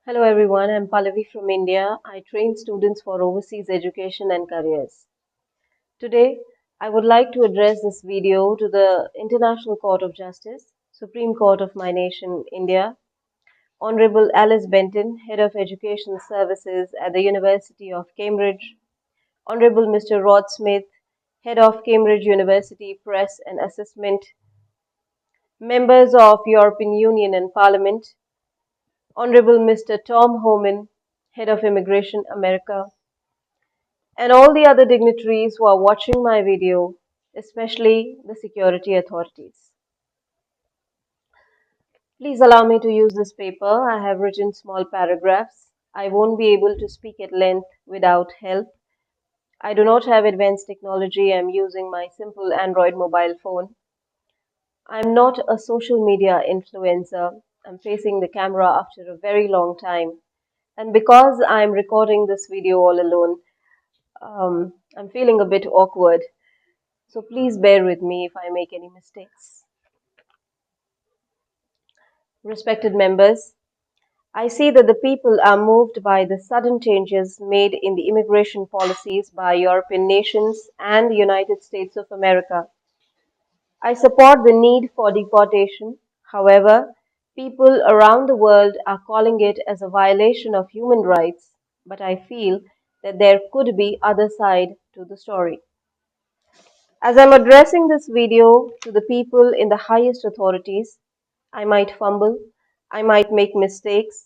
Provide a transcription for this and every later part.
Hello everyone, I'm Pallavi from India. I train students for overseas education and careers. Today, I would like to address this video to the International Court of Justice, Supreme Court of my nation, India, Honorable Alice Benton, Head of Education Services at the University of Cambridge, Honorable Mr. Rod Smith, Head of Cambridge University Press and Assessment, members of European Union and Parliament, Honorable Mr. Tom Homan, Head of Immigration America, and all the other dignitaries who are watching my video, especially the security authorities. Please allow me to use this paper. I have written small paragraphs. I won't be able to speak at length without help. I do not have advanced technology. I'm using my simple Android mobile phone. I'm not a social media influencer. I'm facing the camera after a very long time. And because I'm recording this video all alone, I'm feeling a bit awkward. So please bear with me if I make any mistakes. Respected members, I see that the people are moved by the sudden changes made in the immigration policies by European nations and the United States of America. I support the need for deportation. However, people around the world are calling it as a violation of human rights, but I feel that there could be other side to the story. As I'm addressing this video to the people in the highest authorities, I might fumble, I might make mistakes,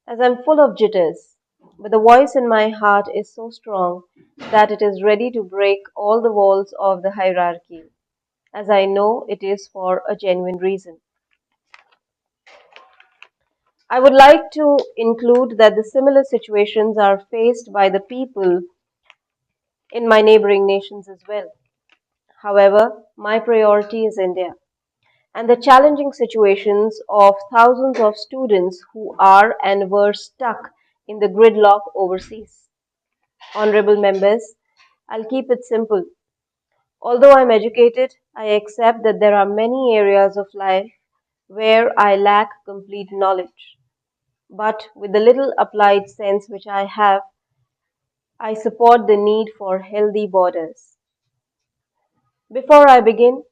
as I'm full of jitters, but the voice in my heart is so strong that it is ready to break all the walls of the hierarchy, as I know it is for a genuine reason. I would like to include that the similar situations are faced by the people in my neighboring nations as well. However, my priority is India and the challenging situations of thousands of students who are and were stuck in the gridlock overseas. Honorable members, I'll keep it simple. Although I'm educated, I accept that there are many areas of life where I lack complete knowledge. But with the little applied sense which I have, I support the need for healthy borders. Before I begin,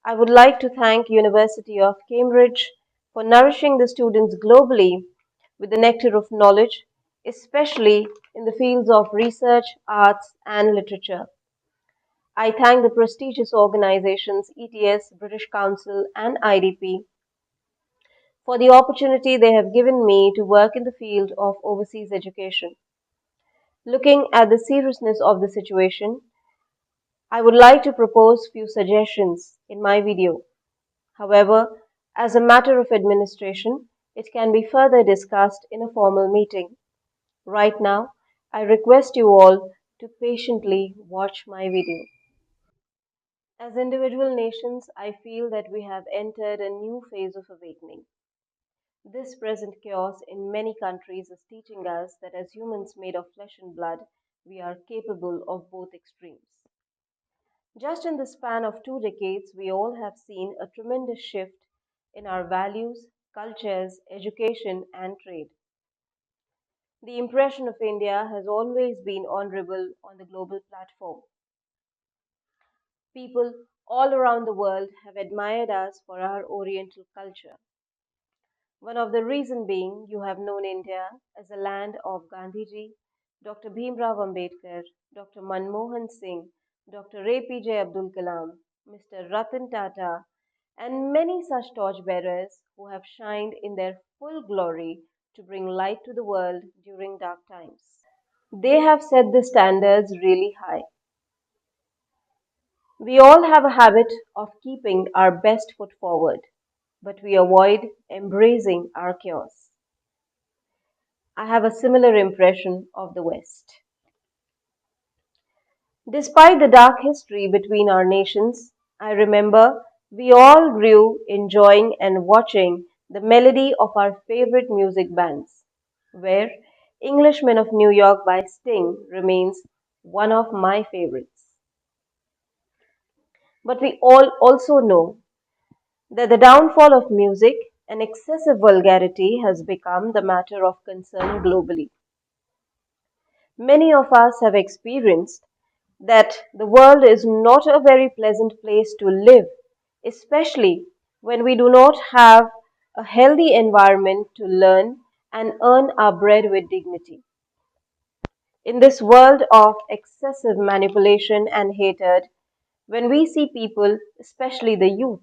I would like to thank University of Cambridge for nourishing the students globally with the nectar of knowledge, especially in the fields of research, arts, and literature. I thank the prestigious organizations ETS, British Council, and IDP for the opportunity they have given me to work in the field of overseas education. Looking at the seriousness of the situation, I would like to propose few suggestions in my video. However, as a matter of administration, it can be further discussed in a formal meeting. Right now, I request you all to patiently watch my video. As individual nations, I feel that we have entered a new phase of awakening. This present chaos in many countries is teaching us that as humans made of flesh and blood, we are capable of both extremes. Just in the span of 2 decades, we all have seen a tremendous shift in our values, cultures, education, and trade. The impression of India has always been honorable on the global platform. People all around the world have admired us for our Oriental culture. One of the reasons being you have known India as a land of Gandhiji, Dr. Bhimrao Ambedkar, Dr. Manmohan Singh, Dr. APJ Abdul Kalam, Mr. Ratan Tata, and many such torchbearers who have shined in their full glory to bring light to the world during dark times. They have set the standards really high. We all have a habit of keeping our best foot forward, but we avoid embracing our chaos. I have a similar impression of the West. Despite the dark history between our nations, I remember we all grew enjoying and watching the melody of our favorite music bands, where Englishman of New York by Sting remains one of my favorites. But we all also know that the downfall of music and excessive vulgarity has become the matter of concern globally. Many of us have experienced that the world is not a very pleasant place to live, especially when we do not have a healthy environment to learn and earn our bread with dignity. In this world of excessive manipulation and hatred, when we see people, especially the youth,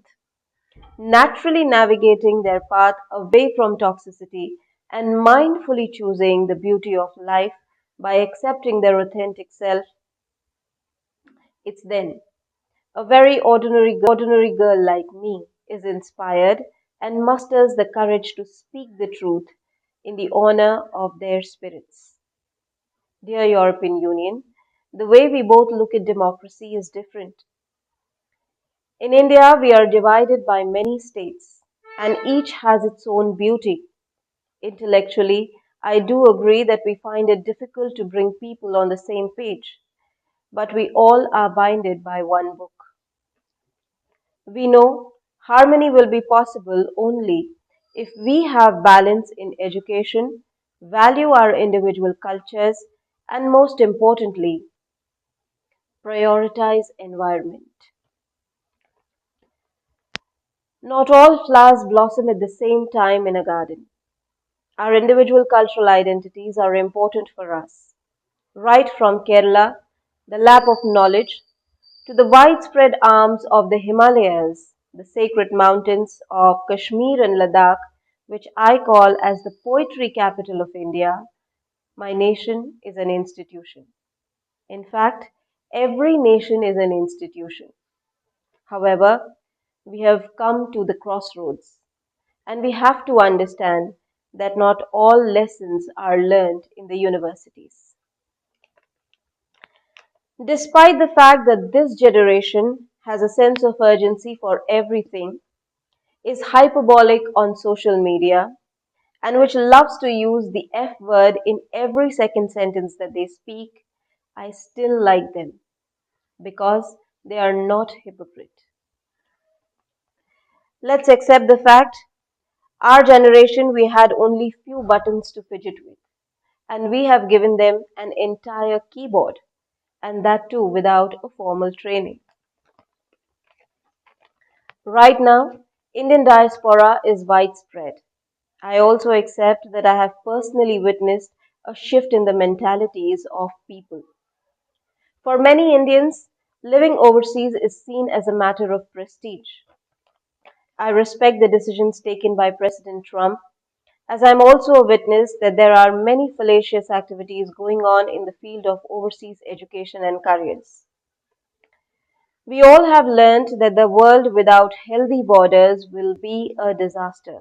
naturally navigating their path away from toxicity and mindfully choosing the beauty of life by accepting their authentic self, it's then a very ordinary girl like me is inspired and musters the courage to speak the truth in the honor of their spirits. Dear European Union, the way we both look at democracy is different. In India, we are divided by many states, and each has its own beauty. Intellectually, I do agree that we find it difficult to bring people on the same page, but we all are binded by one book. We know harmony will be possible only if we have balance in education, value our individual cultures, and most importantly, prioritize environment. Not all flowers blossom at the same time in a garden. Our individual cultural identities are important for us. Right from Kerala, the lap of knowledge, to the widespread arms of the Himalayas, the sacred mountains of Kashmir and Ladakh, which I call as the poetry capital of India, my nation is an institution. In fact, every nation is an institution. However, we have come to the crossroads, and we have to understand that not all lessons are learned in the universities. Despite the fact that this generation has a sense of urgency for everything, is hyperbolic on social media, and which loves to use the F word in every second sentence that they speak, I still like them because they are not hypocrite. Let's accept the fact our generation we had only few buttons to fidget with, and we have given them an entire keyboard, and that too without a formal training. Right now, Indian diaspora is widespread. I also accept that I have personally witnessed a shift in the mentalities of people. For many Indians, living overseas is seen as a matter of prestige. I respect the decisions taken by President Trump, as I am also a witness that there are many fallacious activities going on in the field of overseas education and careers. We all have learned that the world without healthy borders will be a disaster.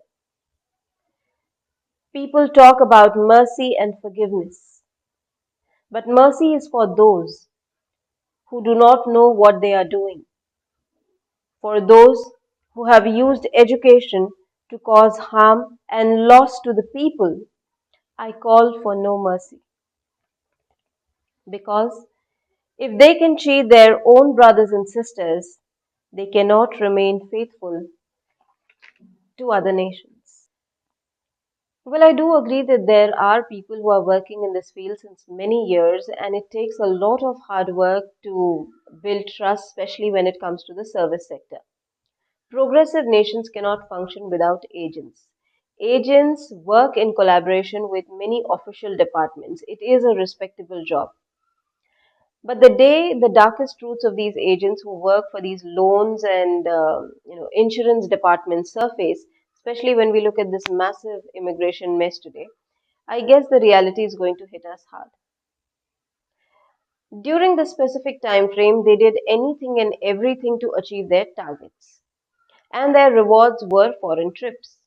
People talk about mercy and forgiveness, but mercy is for those who do not know what they are doing. For those who have used education to cause harm and loss to the people, I call for no mercy. Because if they can cheat their own brothers and sisters, they cannot remain faithful to other nations. Well, I do agree that there are people who are working in this field since many years, and it takes a lot of hard work to build trust, especially when it comes to the service sector. Progressive nations cannot function without agents. Agents work in collaboration with many official departments. It is a respectable job. But the day the darkest truths of these agents who work for these loans and insurance departments surface, especially when we look at this massive immigration mess today, I guess the reality is going to hit us hard. During the specific time frame, they did anything and everything to achieve their targets, and their rewards were foreign trips.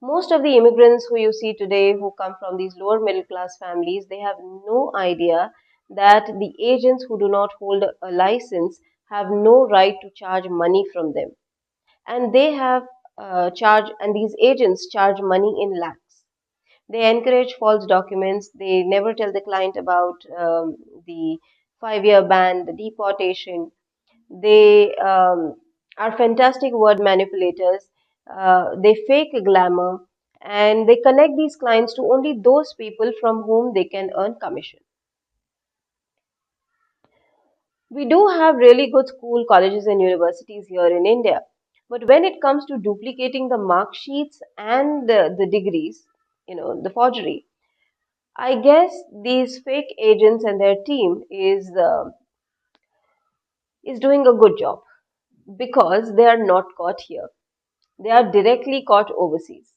Most of the immigrants who you see today who come from these lower middle class families, they have no idea that the agents who do not hold a license have no right to charge money from them. And they have and these agents charge money in lakhs. They encourage false documents. They never tell the client about the 5 year ban, the deportation. They are fantastic word manipulators, They fake a glamour, and they connect these clients to only those people from whom they can earn commission. We do have really good school, colleges, and universities here in India. But when it comes to duplicating the mark sheets and the degrees, the forgery, I guess these fake agents and their team is doing a good job because they are not caught here. They are directly caught overseas.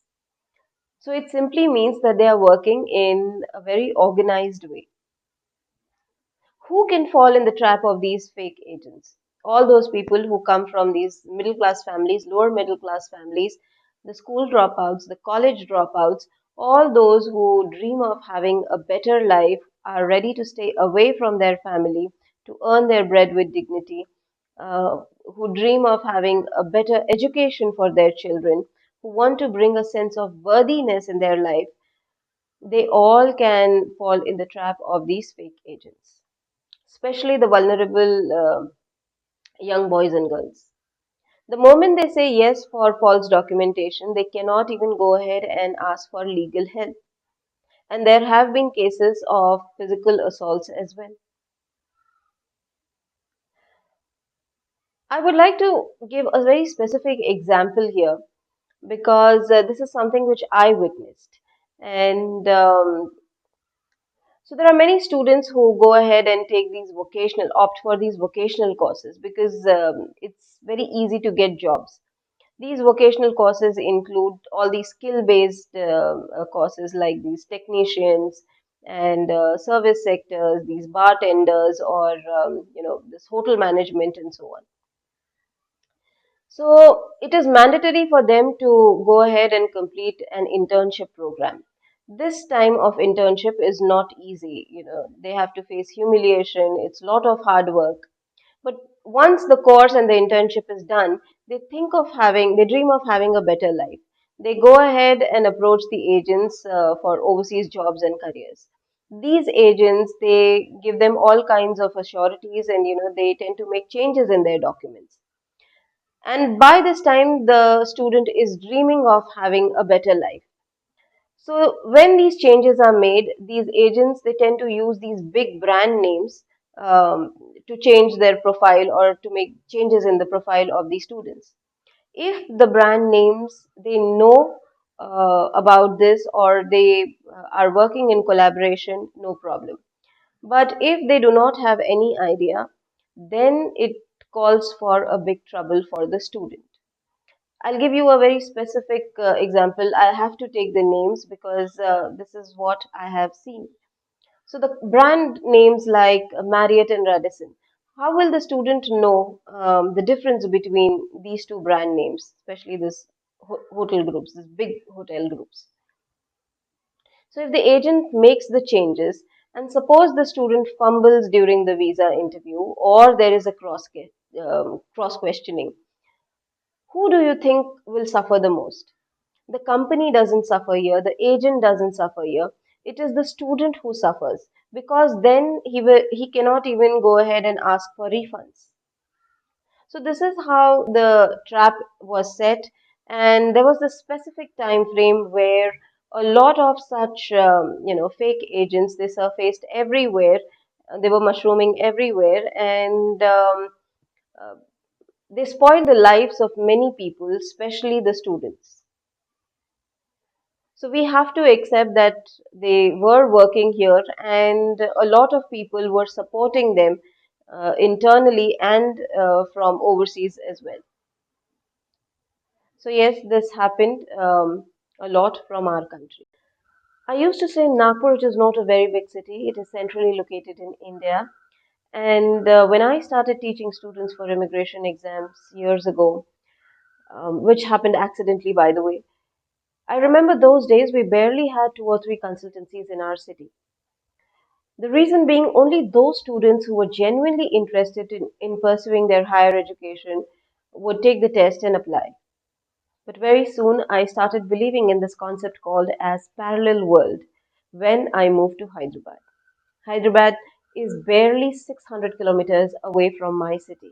So it simply means that they are working in a very organized way. Who can fall in the trap of these fake agents? All those people who come from these middle class families, lower middle class families, the school dropouts, the college dropouts, all those who dream of having a better life, are ready to stay away from their family to earn their bread with dignity, who dream of having a better education for their children, who want to bring a sense of worthiness in their life. They all can fall in the trap of these fake agents, especially the vulnerable young boys and girls. The moment they say yes for false documentation, they cannot even go ahead and ask for legal help. And there have been cases of physical assaults as well. I would like to give a very specific example here because this is something which I witnessed. And so there are many students who go ahead and take these opt for these vocational courses because it's very easy to get jobs. These vocational courses include all these skill-based courses like these technicians and service sectors, these bartenders, or this hotel management and so on. So it is mandatory for them to go ahead and complete an internship program. This time of internship is not easy. They have to face humiliation. It's a lot of hard work. But once the course and the internship is done, they dream of having a better life. They go ahead and approach the agents for overseas jobs and careers. These agents, they give them all kinds of assurities, and they tend to make changes in their documents. And by this time, the student is dreaming of having a better life. So when these changes are made, these agents, they tend to use these big brand names to change their profile or to make changes in the profile of the students. If the brand names, they know about this, or they are working in collaboration, no problem. But if they do not have any idea, then it calls for a big trouble for the student. I'll give you a very specific example. I have to take the names because this is what I have seen. So the brand names like Marriott and Radisson. How will the student know the difference between these two brand names, especially this hotel groups, these big hotel groups? So if the agent makes the changes, and suppose the student fumbles during the visa interview, or there is a cross questioning, who do you think will suffer the most? The company doesn't suffer here, the agent doesn't suffer here. It is the student who suffers because then he cannot even go ahead and ask for refunds. So this is how the trap was set, and there was a specific time frame where a lot of such fake agents, they surfaced everywhere. They were mushrooming everywhere, and uh, they spoiled the lives of many people, especially the students. So we have to accept that they were working here, and a lot of people were supporting them internally and from overseas as well. So yes, this happened a lot from our country. I used to say Nagpur, which is not a very big city. It is centrally located in India. And when I started teaching students for immigration exams years ago, which happened accidentally, by the way, I remember those days we barely had two or three consultancies in our city. The reason being only those students who were genuinely interested in pursuing their higher education would take the test and apply. But very soon I started believing in this concept called as parallel world when I moved to Hyderabad. Hyderabad is barely 600 kilometers away from my city.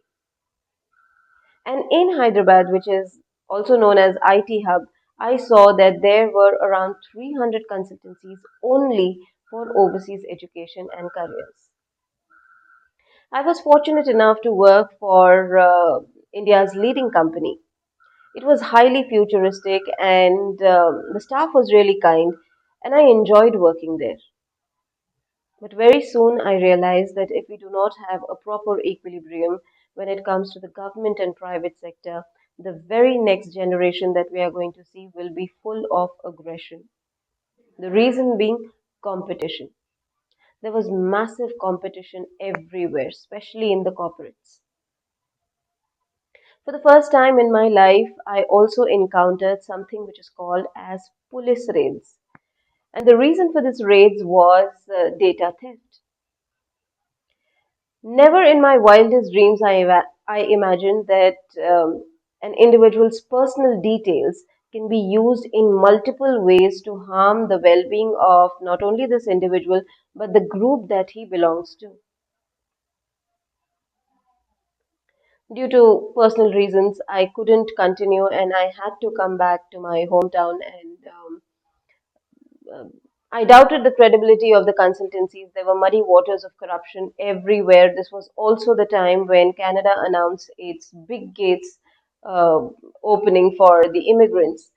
And in Hyderabad, which is also known as IT Hub, I saw that there were around 300 consultancies only for overseas education and careers. I was fortunate enough to work for India's leading company. It was highly futuristic, and the staff was really kind, and I enjoyed working there. But very soon I realized that if we do not have a proper equilibrium when it comes to the government and private sector, the very next generation that we are going to see will be full of aggression. The reason being competition. There was massive competition everywhere, especially in the corporates. For the first time in my life, I also encountered something which is called as police raids. And the reason for this raids was data theft. Never in my wildest dreams I imagined that an individual's personal details can be used in multiple ways to harm the well being of not only this individual but the group that he belongs to. Due to personal reasons, I couldn't continue and I had to come back to my hometown and um, I doubted the credibility of the consultancies. There were muddy waters of corruption everywhere. This was also the time when Canada announced its big gates uh, opening for the immigrants.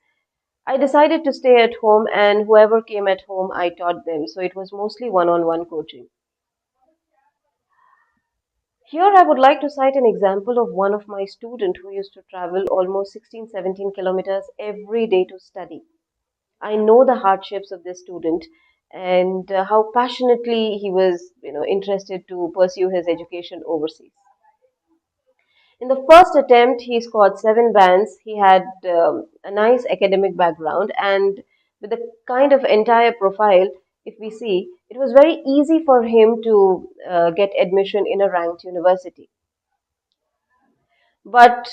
I decided to stay at home, and whoever came at home, I taught them. So it was mostly one on one coaching. Here, I would like to cite an example of one of my students who used to travel almost 16, 17 kilometers every day to study. I know the hardships of this student and how passionately he was, interested to pursue his education overseas. In the first attempt, he scored seven bands. He had a nice academic background, and with the kind of entire profile, if we see, it was very easy for him to get admission in a ranked university. But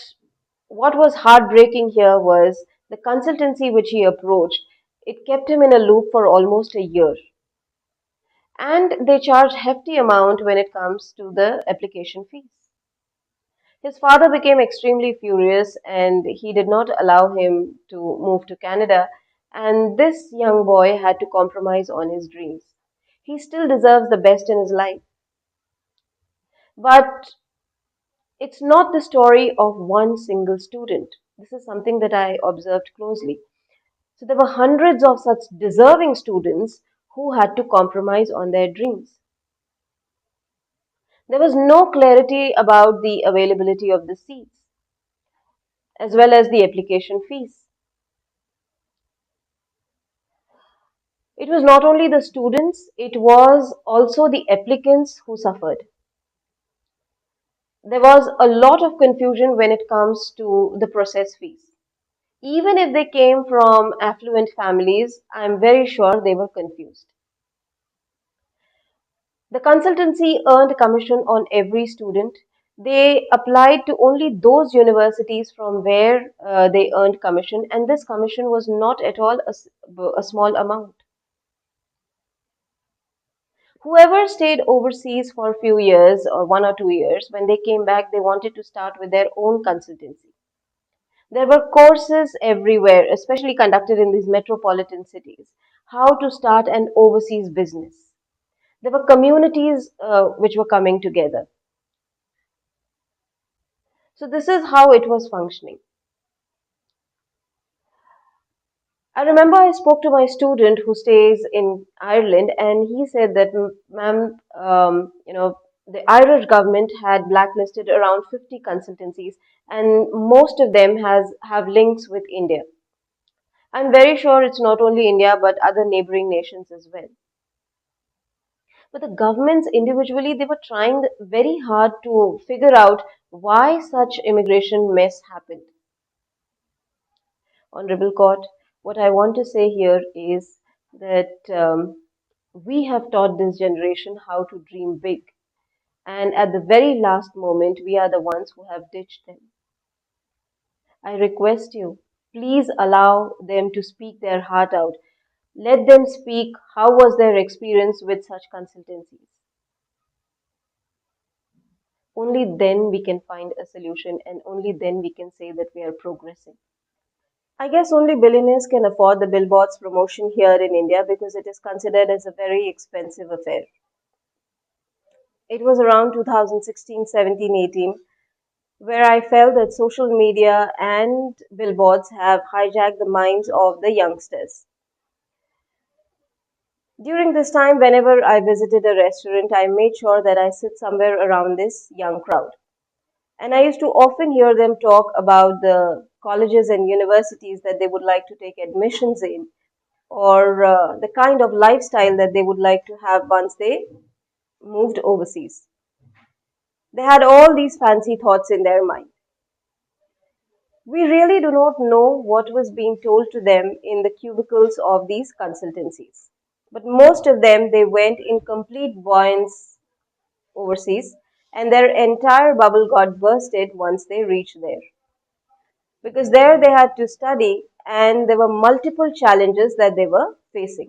what was heartbreaking here was the consultancy which he approached. It kept him in a loop for almost a year, and they charge hefty amount when it comes to the application fees. His father became extremely furious and he did not allow him to move to Canada, and this young boy had to compromise on his dreams. He still deserves the best in his life, but it's not the story of one single student. This is something that I observed closely. So there were hundreds of such deserving students who had to compromise on their dreams. There was no clarity about the availability of the seats as well as the application fees. It was not only the students, it was also the applicants who suffered. There was a lot of confusion when it comes to the process fees. Even if they came from affluent families, I'm very sure they were confused. The consultancy earned commission on every student. They applied to only those universities from where they earned commission, and this commission was not at all a small amount. Whoever stayed overseas for a few years or 1 or 2 years, when they came back, they wanted to start with their own consultancy. There were courses everywhere, especially conducted in these metropolitan cities, how to start an overseas business. There were communities which were coming together. So, this is how it was functioning. I remember I spoke to my student who stays in Ireland, and he said that, ma'am, the Irish government had blacklisted around 50 consultancies, and most of them has have links with India. I'm very sure it's not only India but other neighboring nations as well. But the governments individually they were trying very hard to figure out why such immigration mess happened. Honorable Court, what I want to say here is that we have taught this generation how to dream big, and at the very last moment, we are the ones who have ditched them. I request you, please allow them to speak their heart out. Let them speak how was their experience with such consultancies. Only then we can find a solution, and only then we can say that we are progressing. I guess only billionaires can afford the billboards promotion here in India because it is considered as a very expensive affair. It was around 2016, 17, 18 where I felt that social media and billboards have hijacked the minds of the youngsters. During this time, whenever I visited a restaurant, I made sure that I sit somewhere around this young crowd. And I used to often hear them talk about the colleges and universities that they would like to take admissions in, or the kind of lifestyle that they would like to have once they moved overseas. They had all these fancy thoughts in their mind. We really do not know what was being told to them in the cubicles of these consultancies. But most of them, they went in complete buoyance overseas, and their entire bubble got bursted once they reached there. Because there they had to study, and there were multiple challenges that they were facing.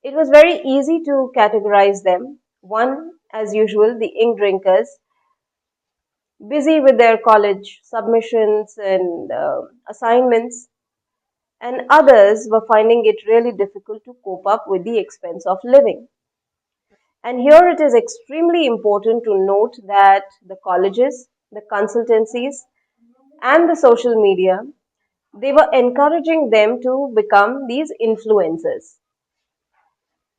It was very easy to categorize them. One, as usual, the ink drinkers, busy with their college submissions and assignments, and others were finding it really difficult to cope up with the expense of living. And here it is extremely important to note that the colleges, the consultancies, and the social media, they were encouraging them to become these influencers.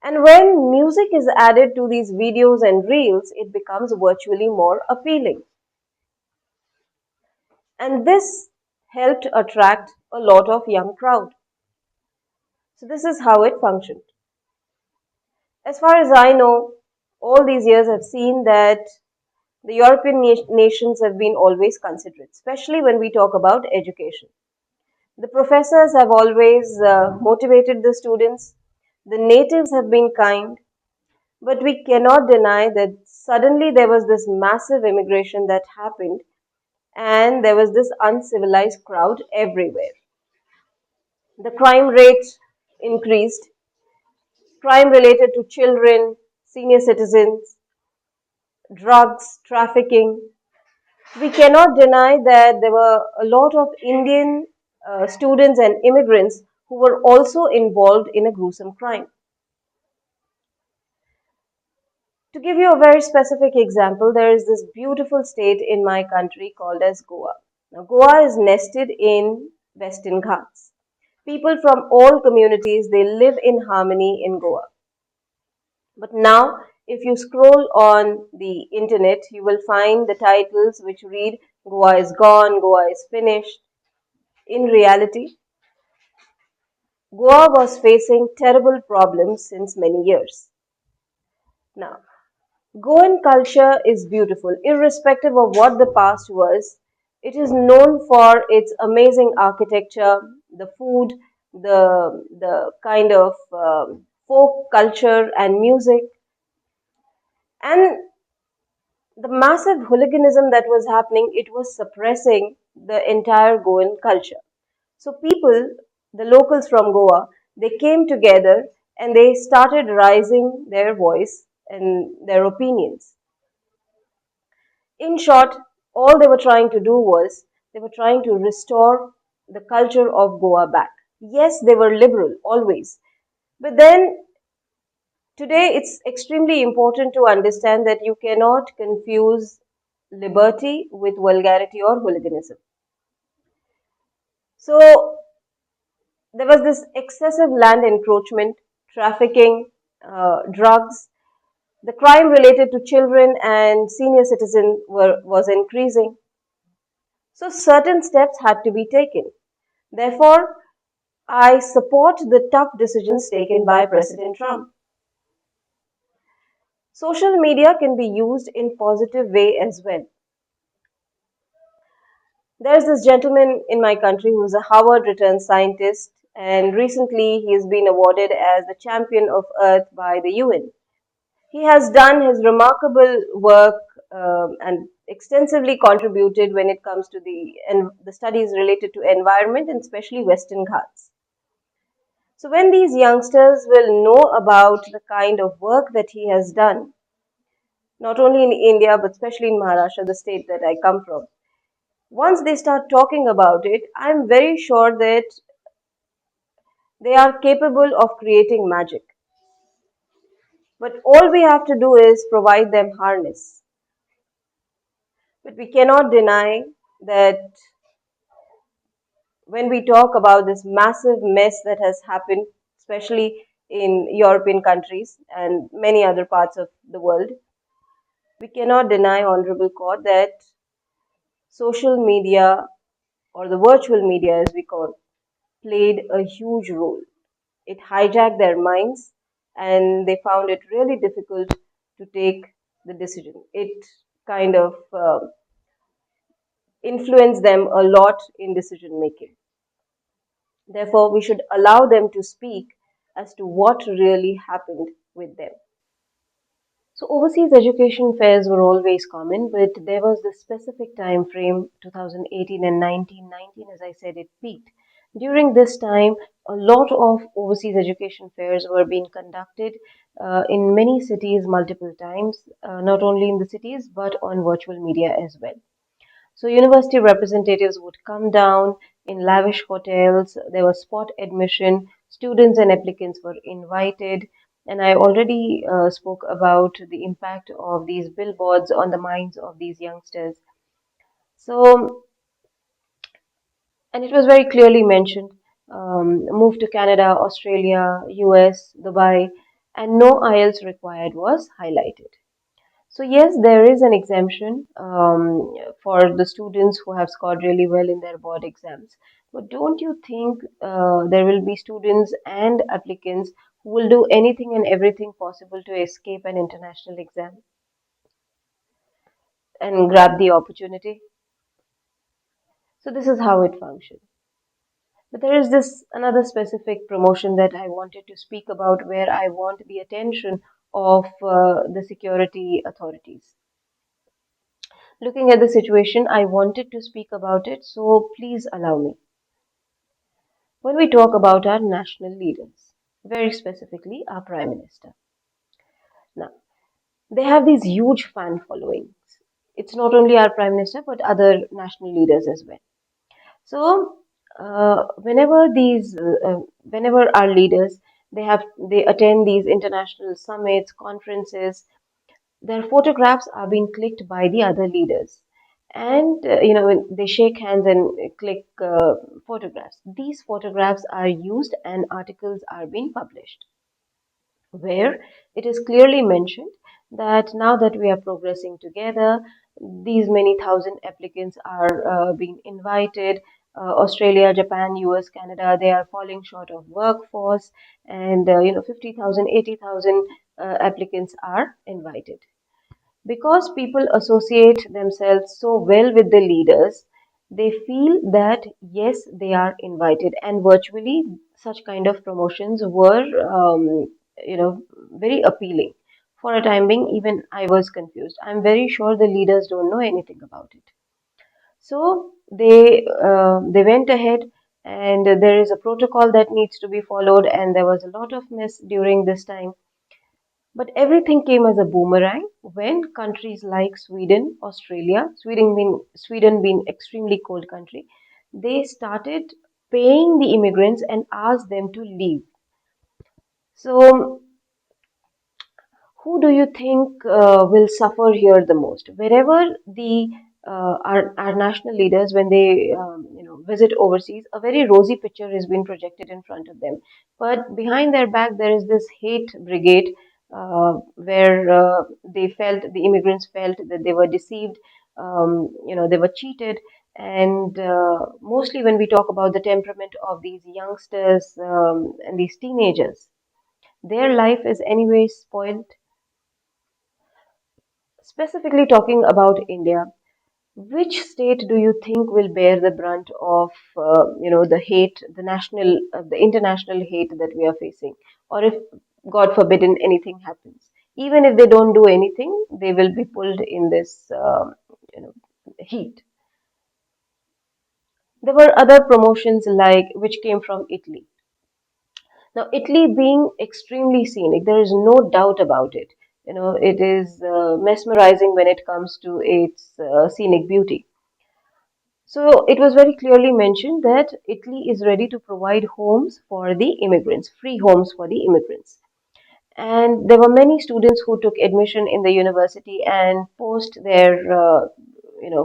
And when music is added to these videos and reels, it becomes virtually more appealing. And this helped attract a lot of young crowd. So this is how it functioned. As far as I know, all these years I've seen that the European nations have been always considerate, especially when we talk about education. The professors have always motivated the students. The natives have been kind, but we cannot deny that suddenly there was this massive immigration that happened and there was this uncivilized crowd everywhere. The crime rate increased, crime related to children, senior citizens, drugs, trafficking. We cannot deny that there were a lot of Indian students and immigrants who were also involved in a gruesome crime. To give you a very specific example, there is this beautiful state in my country called as Goa. Now, Goa is nested in Western Ghats. People from all communities, they live in harmony in Goa. But now, if you scroll on the internet, you will find the titles which read Goa is gone, Goa is finished. In reality, Goa was facing terrible problems since many years. Now, Goan culture is beautiful, irrespective of what the past was. It is known for its amazing architecture, the food, the kind of folk culture and music, and the massive hooliganism that was happening. It was suppressing the entire Goan culture. So people, the locals from Goa, they came together and they started raising their voice and their opinions. In short, all they were trying to do was they were trying to restore the culture of Goa back. Yes, they were liberal always. But then today it's extremely important to understand that you cannot confuse liberty with vulgarity or hooliganism. So there was this excessive land encroachment, trafficking, drugs. The crime related to children and senior citizens was increasing. So certain steps had to be taken. Therefore, I support the tough decisions taken by President Trump. Social media can be used in positive way as well. There's this gentleman in my country who's a Harvard returned scientist, and recently he has been awarded as the champion of Earth by the UN. He has done his remarkable work and extensively contributed when it comes to the studies related to environment and especially Western Ghats. So when these youngsters will know about the kind of work that he has done, not only in India but especially in Maharashtra, the state that I come from, Once they start talking about it, I'm very sure that they are capable of creating magic. But all we have to do is provide them harness. But we cannot deny that when we talk about this massive mess that has happened, especially in European countries and many other parts of the world, we cannot deny, Honorable Court, that social media or the virtual media, as we call, played a huge role. It hijacked their minds and they found it really difficult to take the decision. It kind of influenced them a lot in decision making. Therefore, we should allow them to speak as to what really happened with them. So, overseas education fairs were always common, but there was this specific time frame, 2018 and 1919, as I said, it peaked. During this time, a lot of overseas education fairs were being conducted in many cities multiple times, not only in the cities but on virtual media as well. So university representatives would come down in lavish hotels. There was spot admission. Students and applicants were invited. And I already spoke about the impact of these billboards on the minds of these youngsters. So, and it was very clearly mentioned move to Canada, Australia, US, Dubai, and no IELTS required was highlighted. So yes, there is an exemption for the students who have scored really well in their board exams. But don't you think there will be students and applicants who will do anything and everything possible to escape an international exam and grab the opportunity? So this is how it functions. But there is this another specific promotion that I wanted to speak about where I want the attention of the security authorities. Looking at the situation, I wanted to speak about it, so please allow me. When we talk about our national leaders, very specifically our Prime Minister, now they have these huge fan followings. It's not only our Prime Minister but other national leaders as well. So, whenever our leaders they attend these international summits, conferences, their photographs are being clicked by the other leaders. And, when they shake hands and click photographs, these photographs are used and articles are being published where it is clearly mentioned that now that we are progressing together, these many thousand applicants are being invited. Australia, Japan, US, Canada, they are falling short of workforce, and 50,000, 80,000 applicants are invited because people associate themselves so well with the leaders, they feel that yes, they are invited, and virtually such kind of promotions were, very appealing. For a time being, even I was confused. I'm very sure the leaders don't know anything about it. So they went ahead, and there is a protocol that needs to be followed, and there was a lot of mess during this time, but everything came as a boomerang when countries like Sweden, Australia, Sweden being extremely cold country, they started paying the immigrants and asked them to leave. So who do you think will suffer here the most? Wherever our national leaders, when they visit overseas, a very rosy picture has been projected in front of them, but behind their back there is this hate brigade where the immigrants felt that they were deceived, they were cheated, and mostly when we talk about the temperament of these youngsters and these teenagers, their life is anyway spoiled. Specifically talking about India, which state do you think will bear the brunt of, the hate, the international hate that we are facing? Or if, God forbidden, anything happens, even if they don't do anything, they will be pulled in this, heat. There were other promotions like which came from Italy. Now, Italy being extremely scenic, there is no doubt about it. It is mesmerizing when it comes to its scenic beauty. So it was very clearly mentioned that Italy is ready to provide homes for the immigrants, free homes for the immigrants. And there were many students who took admission in the university and post their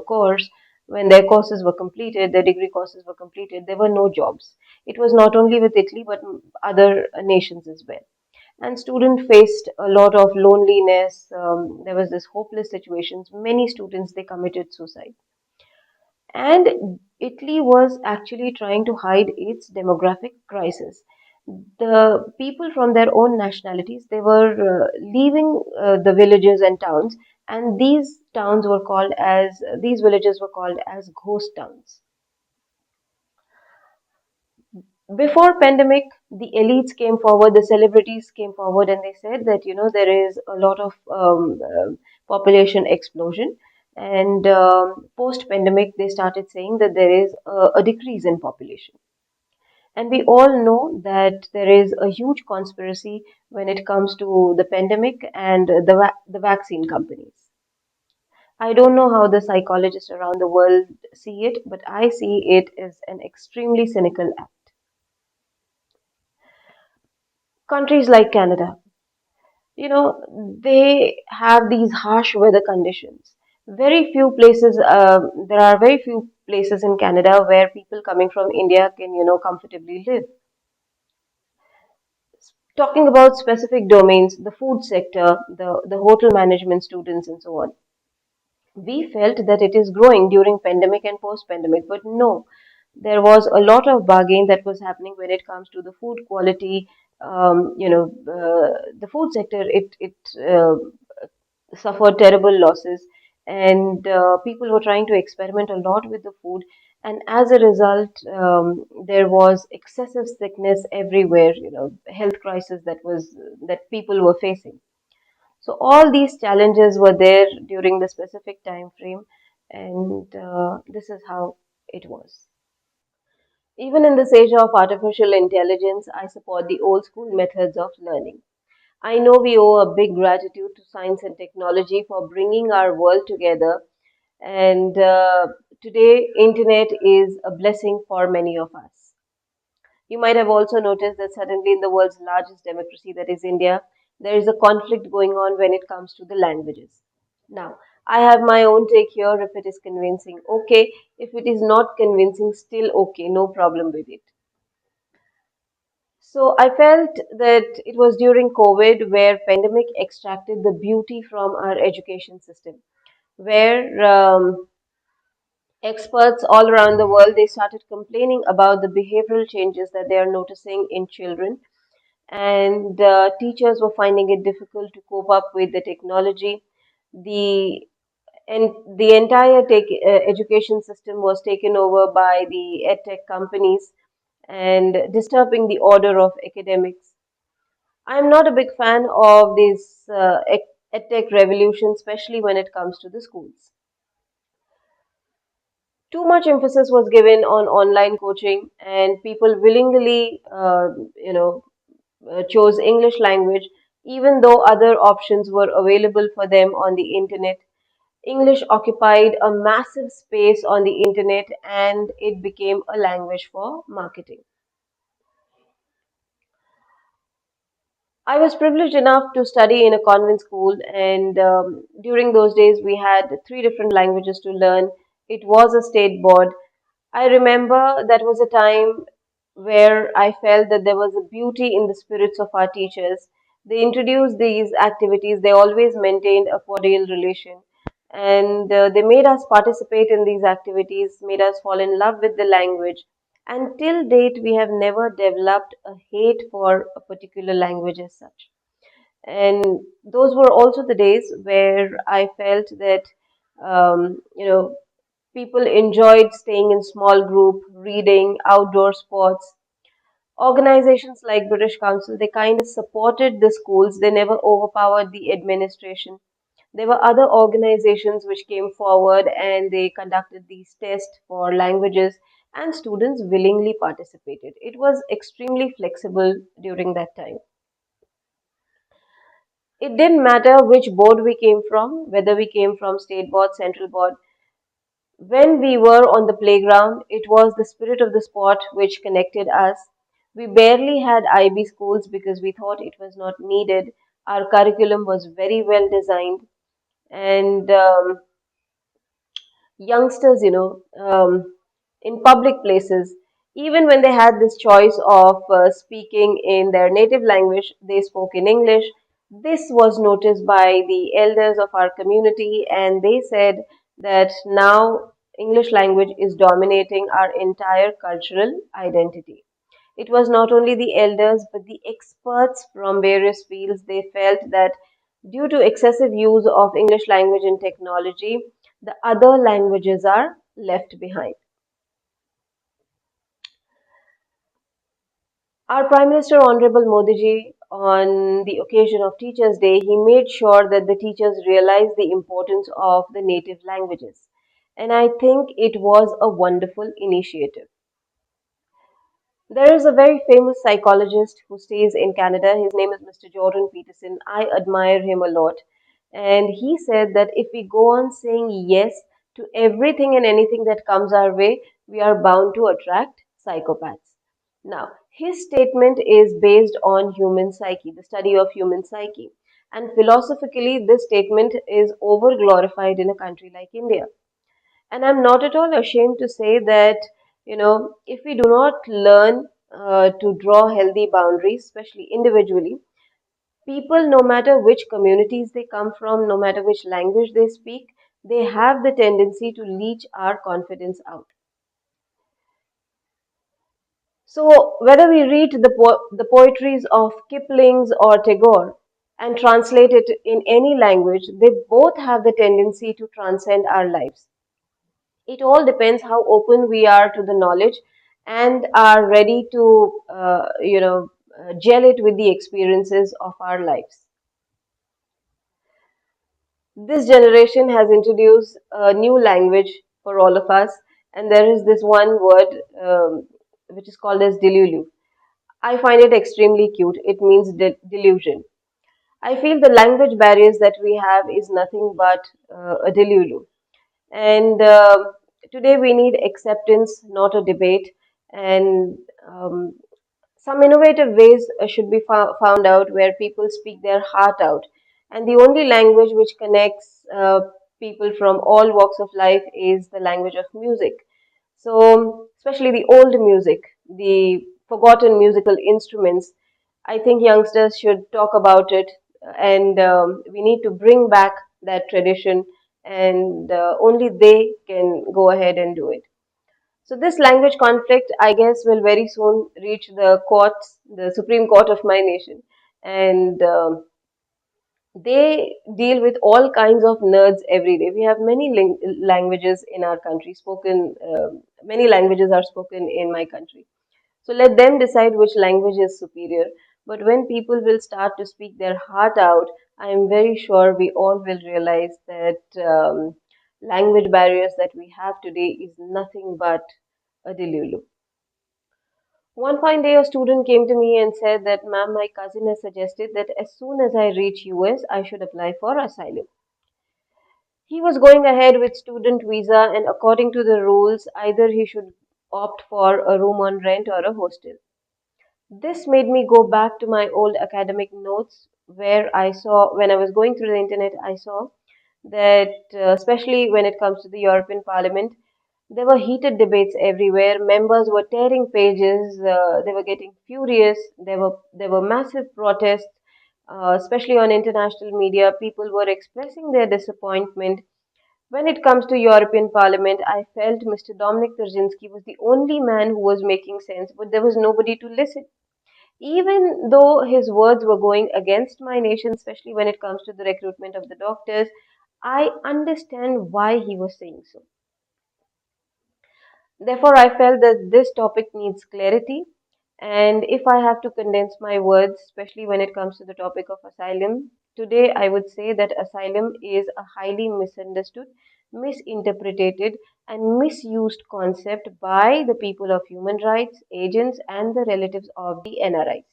course. When their courses were completed, their degree courses were completed, there were no jobs. It was not only with Italy but other nations as well. And students faced a lot of loneliness. There was this hopeless situations. Many students, they committed suicide. And Italy was actually trying to hide its demographic crisis. The people from their own nationalities, they were leaving the villages and towns, and these villages were called as ghost towns. Before pandemic, the elites came forward, the celebrities came forward, and they said that there is a lot of population explosion. And post pandemic, they started saying that there is a decrease in population. And we all know that there is a huge conspiracy when it comes to the pandemic and the vaccine companies. I don't know how the psychologists around the world see it, but I see it as an extremely cynical act. Countries like Canada, they have these harsh weather conditions. There are very few places in Canada where people coming from India can, comfortably live. Talking about specific domains, the food sector, the hotel management students, and so on, we felt that it is growing during pandemic and post pandemic, but no, there was a lot of bargain that was happening when it comes to the food quality. The food sector, it suffered terrible losses, and people were trying to experiment a lot with the food, and as a result, there was excessive sickness everywhere, health crisis that people were facing. So all these challenges were there during the specific time frame, and this is how it was. Even in this age of artificial intelligence, I support the old school methods of learning. I know we owe a big gratitude to science and technology for bringing our world together, and today internet is a blessing for many of us. You might have also noticed that suddenly in the world's largest democracy, that is India, there is a conflict going on when it comes to the languages. Now, I have my own take here. If it is convincing, okay. If it is not convincing, still okay. No problem with it. So I felt that it was during COVID where pandemic extracted the beauty from our education system, where experts all around the world, they started complaining about the behavioral changes that they are noticing in children, and teachers were finding it difficult to cope up with the technology. The the entire education system was taken over by the edtech companies and disturbing the order of academics. I'm not a big fan of this edtech revolution, especially when it comes to the schools. Too much emphasis was given on online coaching, and people willingly, chose English language, even though other options were available for them on the internet. English occupied a massive space on the internet, and it became a language for marketing. I was privileged enough to study in a convent school, and during those days, we had three different languages to learn. It was a state board. I remember that was a time where I felt that there was a beauty in the spirits of our teachers. They introduced these activities, they always maintained a cordial relation, and they made us participate in these activities, made us fall in love with the language. And till date, we have never developed a hate for a particular language as such. And those were also the days where I felt that, people enjoyed staying in small group, reading, outdoor sports. Organizations like British Council, they kind of supported the schools. They never overpowered the administration. There were other organizations which came forward and they conducted these tests for languages, and students willingly participated. It was extremely flexible during that time. It didn't matter which board we came from, whether we came from state board, central board. When we were on the playground, it was the spirit of the sport which connected us. We barely had IB schools because we thought it was not needed. Our curriculum was very well designed, and youngsters, in public places, even when they had this choice of speaking in their native language, they spoke in English. This was noticed by the elders of our community, and they said that now English language is dominating our entire cultural identity. It was not only the elders, but the experts from various fields. They felt that due to excessive use of English language in technology, the other languages are left behind. Our Prime Minister, Honorable Modi ji, on the occasion of Teachers' Day, he made sure that the teachers realize the importance of the native languages. And I think it was a wonderful initiative. There is a very famous psychologist who stays in Canada. His name is Mr. Jordan Peterson. I admire him a lot. And he said that if we go on saying yes to everything and anything that comes our way, we are bound to attract psychopaths. Now, his statement is based on human psyche, the study of human psyche. And philosophically, this statement is over glorified in a country like India. And I'm not at all ashamed to say that, if we do not learn to draw healthy boundaries, especially individually, people, no matter which communities they come from, no matter which language they speak, they have the tendency to leech our confidence out. So, whether we read the poetries of Kipling's or Tagore and translate it in any language, they both have the tendency to transcend our lives. It all depends how open we are to the knowledge and are ready to, gel it with the experiences of our lives. This generation has introduced a new language for all of us, and there is this one word which is called as delulu. I find it extremely cute. It means delusion. I feel the language barriers that we have is nothing but a delulu. And today we need acceptance, not a debate. And some innovative ways should be found out where people speak their heart out. And the only language which connects people from all walks of life is the language of music. So, especially the old music, the forgotten musical instruments, I think youngsters should talk about it, and we need to bring back that tradition, and only they can go ahead and do it. So this language conflict, I guess, will very soon reach the courts, the Supreme Court of my nation, and they deal with all kinds of nerds every day. We have many languages in our country spoken. Many languages are spoken in my country. So let them decide which language is superior. But when people will start to speak their heart out, I am very sure we all will realize that language barriers that we have today is nothing but a delulu. One fine day, a student came to me and said that, "Ma'am, my cousin has suggested that as soon as I reach US, I should apply for asylum." He was going ahead with student visa, and according to the rules, either he should opt for a room on rent or a hostel. This made me go back to my old academic notes where I saw, when I was going through the internet, I saw that, especially when it comes to the European Parliament, there were heated debates everywhere. Members were tearing pages. They were getting furious. There were massive protests, especially on international media. People were expressing their disappointment. When it comes to European Parliament, I felt Mr. Dominic Tarzinski was the only man who was making sense, but there was nobody to listen. Even though his words were going against my nation, especially when it comes to the recruitment of the doctors, I understand why he was saying so. Therefore, I felt that this topic needs clarity. And if I have to condense my words, especially when it comes to the topic of asylum, today I would say that asylum is a highly misunderstood, misinterpreted, and misused concept by the people of human rights, agents, and the relatives of the NRIs.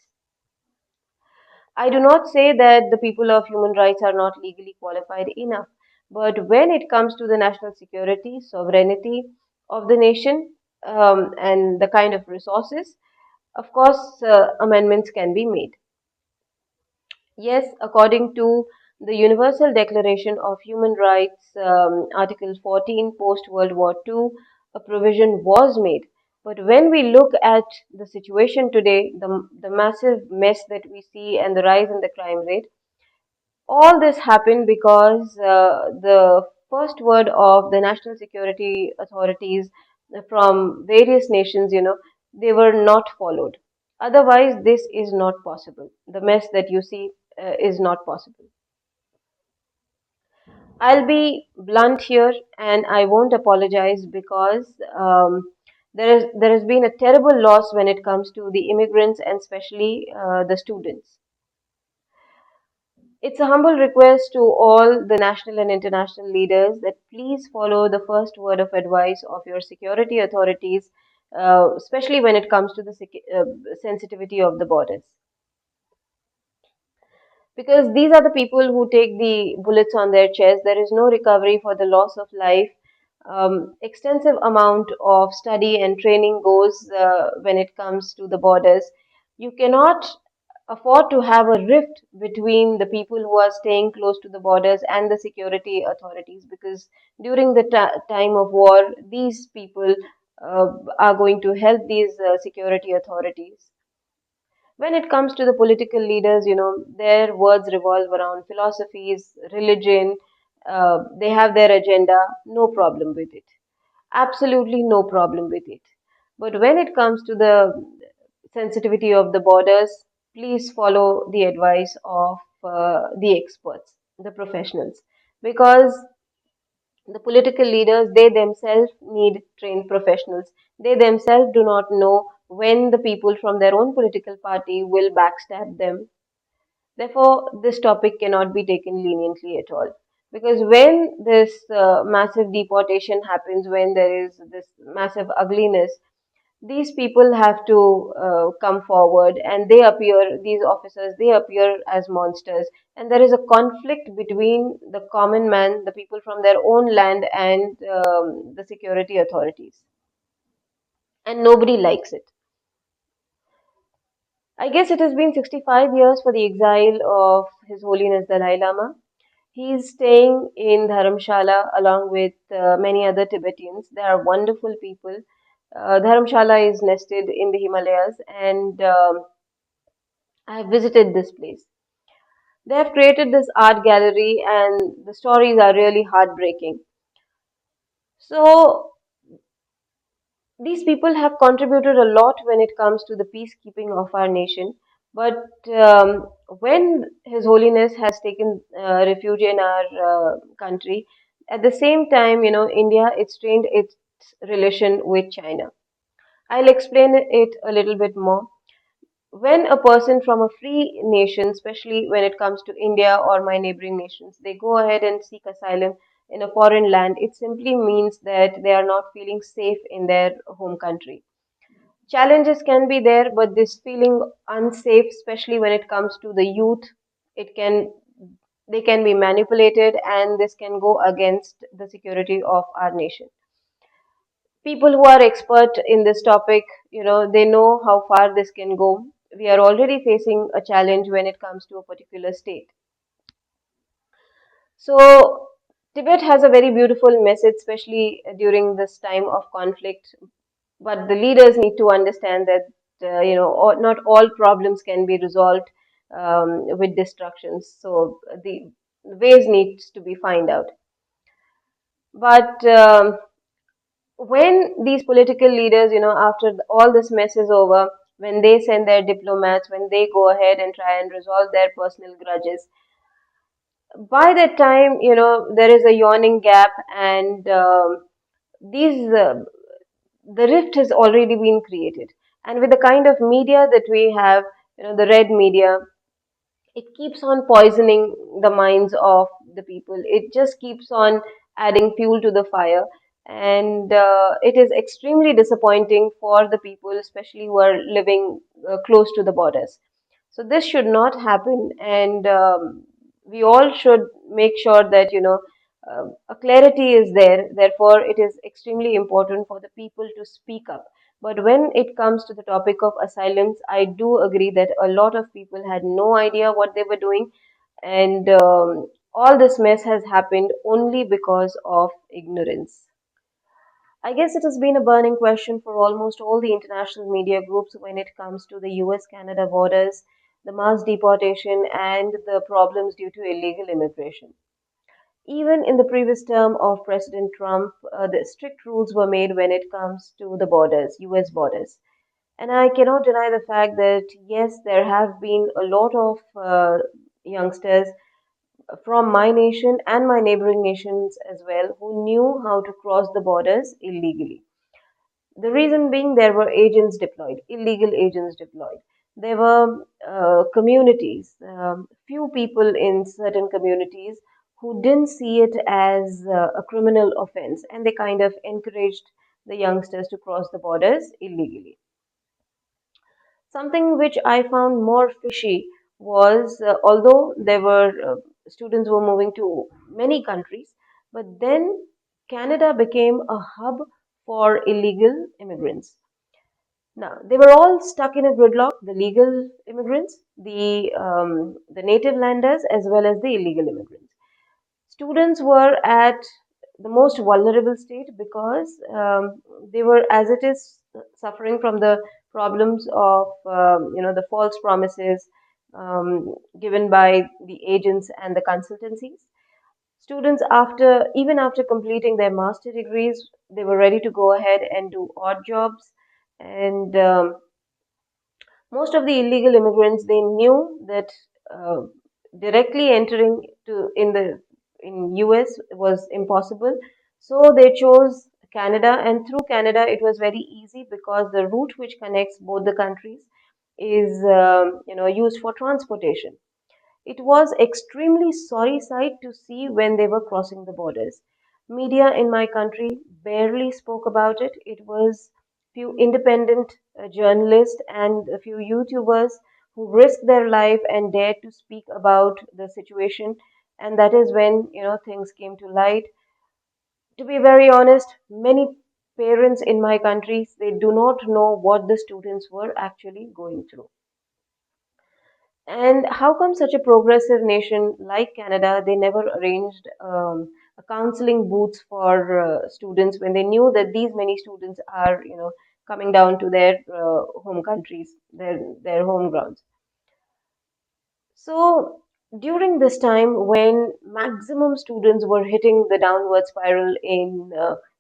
I do not say that the people of human rights are not legally qualified enough, But when it comes to the national security, sovereignty of the nation, and the kind of resources, of course, amendments can be made. Yes, according to the Universal Declaration of Human Rights, Article 14, post World War II, a provision was made. But when we look at the situation today, the massive mess that we see and the rise in the crime rate, all this happened because the first word of the national security authorities from various nations, they were not followed. Otherwise, this is not possible. The mess that you see is not possible. I'll be blunt here and I won't apologize because there has been a terrible loss when it comes to the immigrants and especially the students. It's a humble request to all the national and international leaders that please follow the first word of advice of your security authorities, especially when it comes to the sensitivity of the borders. Because these are the people who take the bullets on their chest. There is no recovery for the loss of life. Extensive amount of study and training goes when it comes to the borders. You cannot afford to have a rift between the people who are staying close to the borders and the security authorities, because during the time of war, these people uh, are going to help these security authorities. When it comes to the political leaders, their words revolve around philosophies, religion, they have their agenda, no problem with it. Absolutely no problem with it. But when it comes to the sensitivity of the borders, please follow the advice of the experts, the professionals, because the political leaders, they themselves need trained professionals. They themselves do not know when the people from their own political party will backstab them. Therefore, this topic cannot be taken leniently at all. Because when this massive deportation happens, when there is this massive ugliness, these people have to come forward and they appear, these officers, they appear as monsters. And there is a conflict between the common man, the people from their own land, and the security authorities. And nobody likes it. I guess it has been 65 years for the exile of His Holiness Dalai Lama. He is staying in Dharamshala along with many other Tibetans. They are wonderful people. Dharamshala is nested in the Himalayas, and I have visited this place. They have created this art gallery, and the stories are really heartbreaking. So, these people have contributed a lot when it comes to the peacekeeping of our nation. But when His Holiness has taken refuge in our country, at the same time, India, it strained its relation with China. I'll explain it a little bit more. When a person from a free nation, especially when it comes to India or my neighboring nations, they go ahead and seek asylum in a foreign land, it simply means that they are not feeling safe in their home country. Challenges can be there, but this feeling unsafe, especially when it comes to the youth, it can they can be manipulated, and this can go against the security of our nation. People who are expert in this topic, they know how far this can go. We are already facing a challenge when it comes to a particular state. So Tibet has a very beautiful message, especially during this time of conflict. But the leaders need to understand that not all problems can be resolved with destructions. So the ways needs to be find out. But when these political leaders, after all this mess is over, when they send their diplomats, when they go ahead and try and resolve their personal grudges, by that time, there is a yawning gap, and these the rift has already been created. And with the kind of media that we have, the red media, it keeps on poisoning the minds of the people. It just keeps on adding fuel to the fire. And it is extremely disappointing for the people, especially who are living close to the borders. So this should not happen. And we all should make sure that, A clarity is there, therefore, it is extremely important for the people to speak up. But when it comes to the topic of asylums, I do agree that a lot of people had no idea what they were doing, and all this mess has happened only because of ignorance. I guess it has been a burning question for almost all the international media groups when it comes to the US Canada borders, the mass deportation, and the problems due to illegal immigration. Even in the previous term of President Trump, the strict rules were made when it comes to the borders, US borders. And I cannot deny the fact that, yes, there have been a lot of youngsters from my nation and my neighboring nations as well who knew how to cross the borders illegally. The reason being there were agents deployed, illegal agents deployed. There were communities, few people in certain communities who didn't see it as a criminal offense, and they kind of encouraged the youngsters to cross the borders illegally. Something which I found more fishy was although there were students were moving to many countries, but then Canada became a hub for illegal immigrants. Now, they were all stuck in a gridlock, the legal immigrants, the native landers, as well as the illegal immigrants. Students were at the most vulnerable state because they were, as it is, suffering from the problems of, the false promises given by the agents and the consultancies. Students, even after completing their master degrees, they were ready to go ahead and do odd jobs, and most of the illegal immigrants, they knew that uh, directly entering to in US was impossible, so they chose Canada, and through Canada it was very easy because the route which connects both the countries is used for transportation. It was extremely sorry sight to see when they were crossing the borders. Media in my country barely spoke about it. It was few independent journalists and a few YouTubers who risked their life and dared to speak about the situation, and that is when things came to light. To be very honest, many parents in my country, they do not know what the students were actually going through. And how come such a progressive nation like Canada, they never arranged a counseling booths for students when they knew that these many students are, coming down to their home countries, their home grounds. So during this time when maximum students were hitting the downward spiral in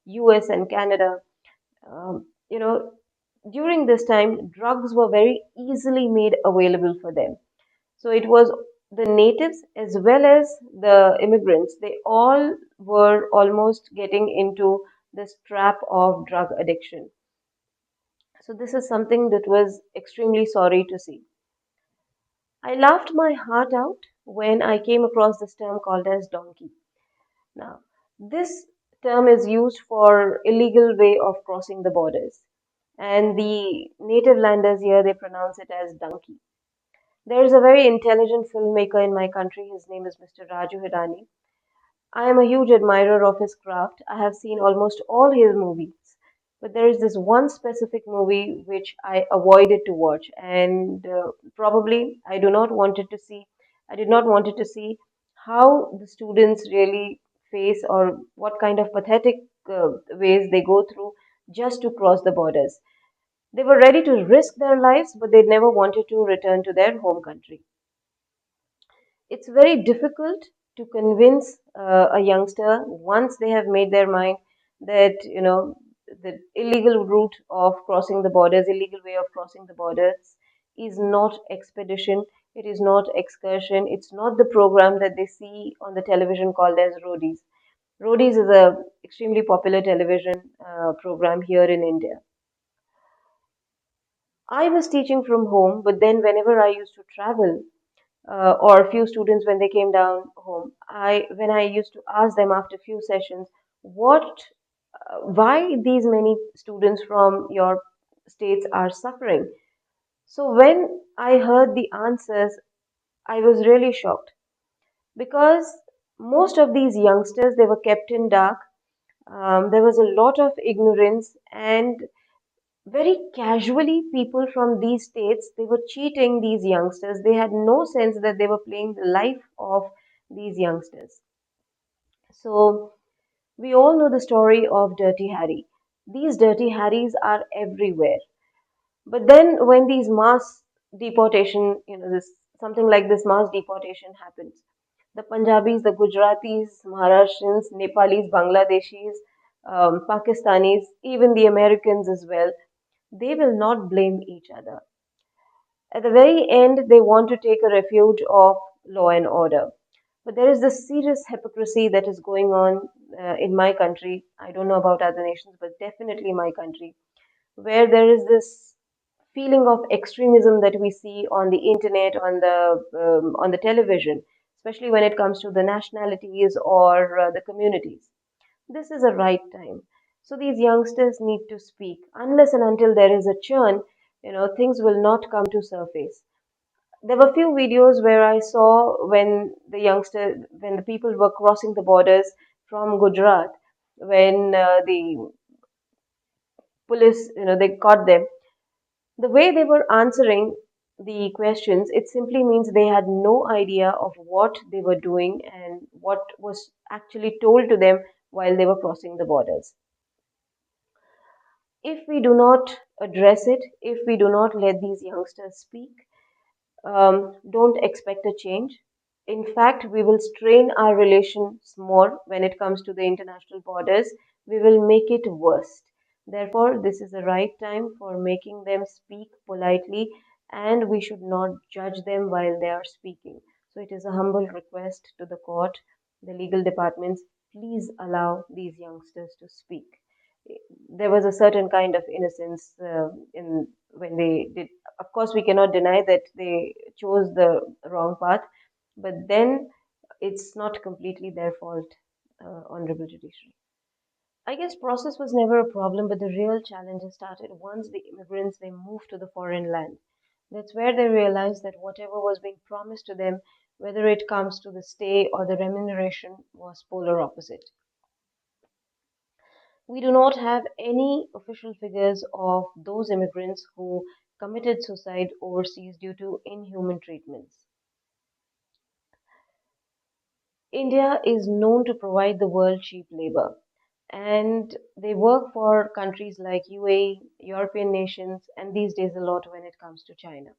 US and Canada, you know, during this time, drugs were very easily made available for them. So it was the natives as well as the immigrants, they all were almost getting into this trap of drug addiction. So this is something that was extremely sorry to see. I laughed my heart out when I came across this term called as donkey. Now, this term is used for illegal way of crossing the borders. And the native landers here, they pronounce it as donkey. There is a very intelligent filmmaker in my country. His name is Mr. Raju Hirani. I am a huge admirer of his craft. I have seen almost all his movies. But there is this one specific movie which I avoided to watch, and probably I did not wanted to see how the students really face or what kind of pathetic ways they go through just to cross the borders. They were ready to risk their lives, but they never wanted to return to their home country. It's very difficult to convince a youngster once they have made their mind that the illegal route of crossing the borders, illegal way of crossing the borders is not expedition, it is not excursion, it's not the program that they see on the television called as roadies. Roadies is a extremely popular television program here in India. I was teaching from home, but then whenever I used to travel, or few students when they came down home, when I used to ask them after few sessions, why these many students from your states are suffering. So when I heard the answers, I was really shocked because Most of these youngsters, they were kept in dark. There was a lot of ignorance, and very casually people from these states, they were cheating these youngsters. They had no sense that they were playing the life of these youngsters. So we all know the story of Dirty Harry. These Dirty Harrys are everywhere. But then when these mass deportation, this something like this mass deportation happens, the Punjabis, the Gujaratis, Maharashtrians, Nepalis, Bangladeshis, Pakistanis, even the Americans as well, they will not blame each other. At the very end, they want to take a refuge of law and order. But there is this serious hypocrisy that is going on in my country. I don't know about other nations, but definitely my country, where there is this feeling of extremism that we see on the internet, on the television, especially when it comes to the nationalities or the communities. This is a right time. So these youngsters need to speak. Unless and until there is a churn, things will not come to surface. There were few videos where I saw when the people were crossing the borders from Gujarat, when the police, they caught them. The way they were answering the questions, it simply means they had no idea of what they were doing and what was actually told to them while they were crossing the borders. If we do not address it, if we do not let these youngsters speak, don't expect a change. In fact, we will strain our relations more when it comes to the international borders. We will make it worse. Therefore, this is the right time for making them speak politely, and we should not judge them while they are speaking. So, it is a humble request to the court, the legal departments, please allow these youngsters to speak. There was a certain kind of innocence in when they did. Of course, we cannot deny that they chose the wrong path, but then it's not completely their fault, Honorable Judiciary. I guess process was never a problem, but the real challenges started once the immigrants they moved to the foreign land. That's where they realized that whatever was being promised to them, whether it comes to the stay or the remuneration, was polar opposite. We do not have any official figures of those immigrants who committed suicide overseas due to inhuman treatments. India is known to provide the world cheap labor, and they work for countries like UAE, European nations, and these days a lot when it comes to China.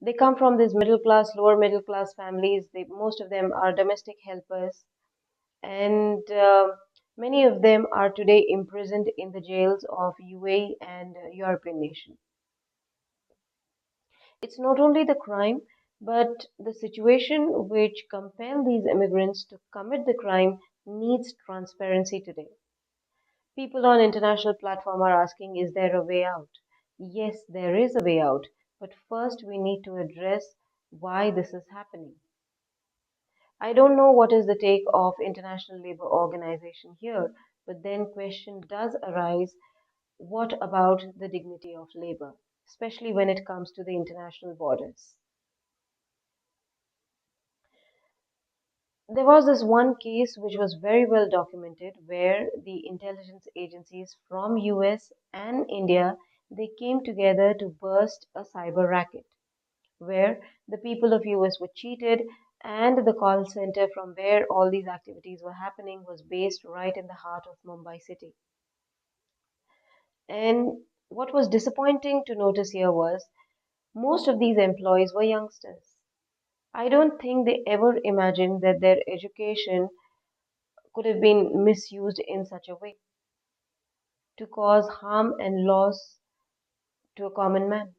They come from these middle class, lower middle class families. Most of them are domestic helpers, and many of them are today imprisoned in the jails of UAE and European nations. It's not only the crime, but the situation which compel these immigrants to commit the crime needs transparency today. People on international platform are asking, is there a way out? Yes, there is a way out, but first we need to address why this is happening. I don't know what is the take of International Labour Organization here, but then question does arise, what about the dignity of labor, especially when it comes to the international borders? There was this one case which was very well documented where the intelligence agencies from US and India they came together to burst a cyber racket where the people of US were cheated and the call center from where all these activities were happening was based right in the heart of Mumbai city. And what was disappointing to notice here was most of these employees were youngsters. I don't think they ever imagined that their education could have been misused in such a way to cause harm and loss to a common man.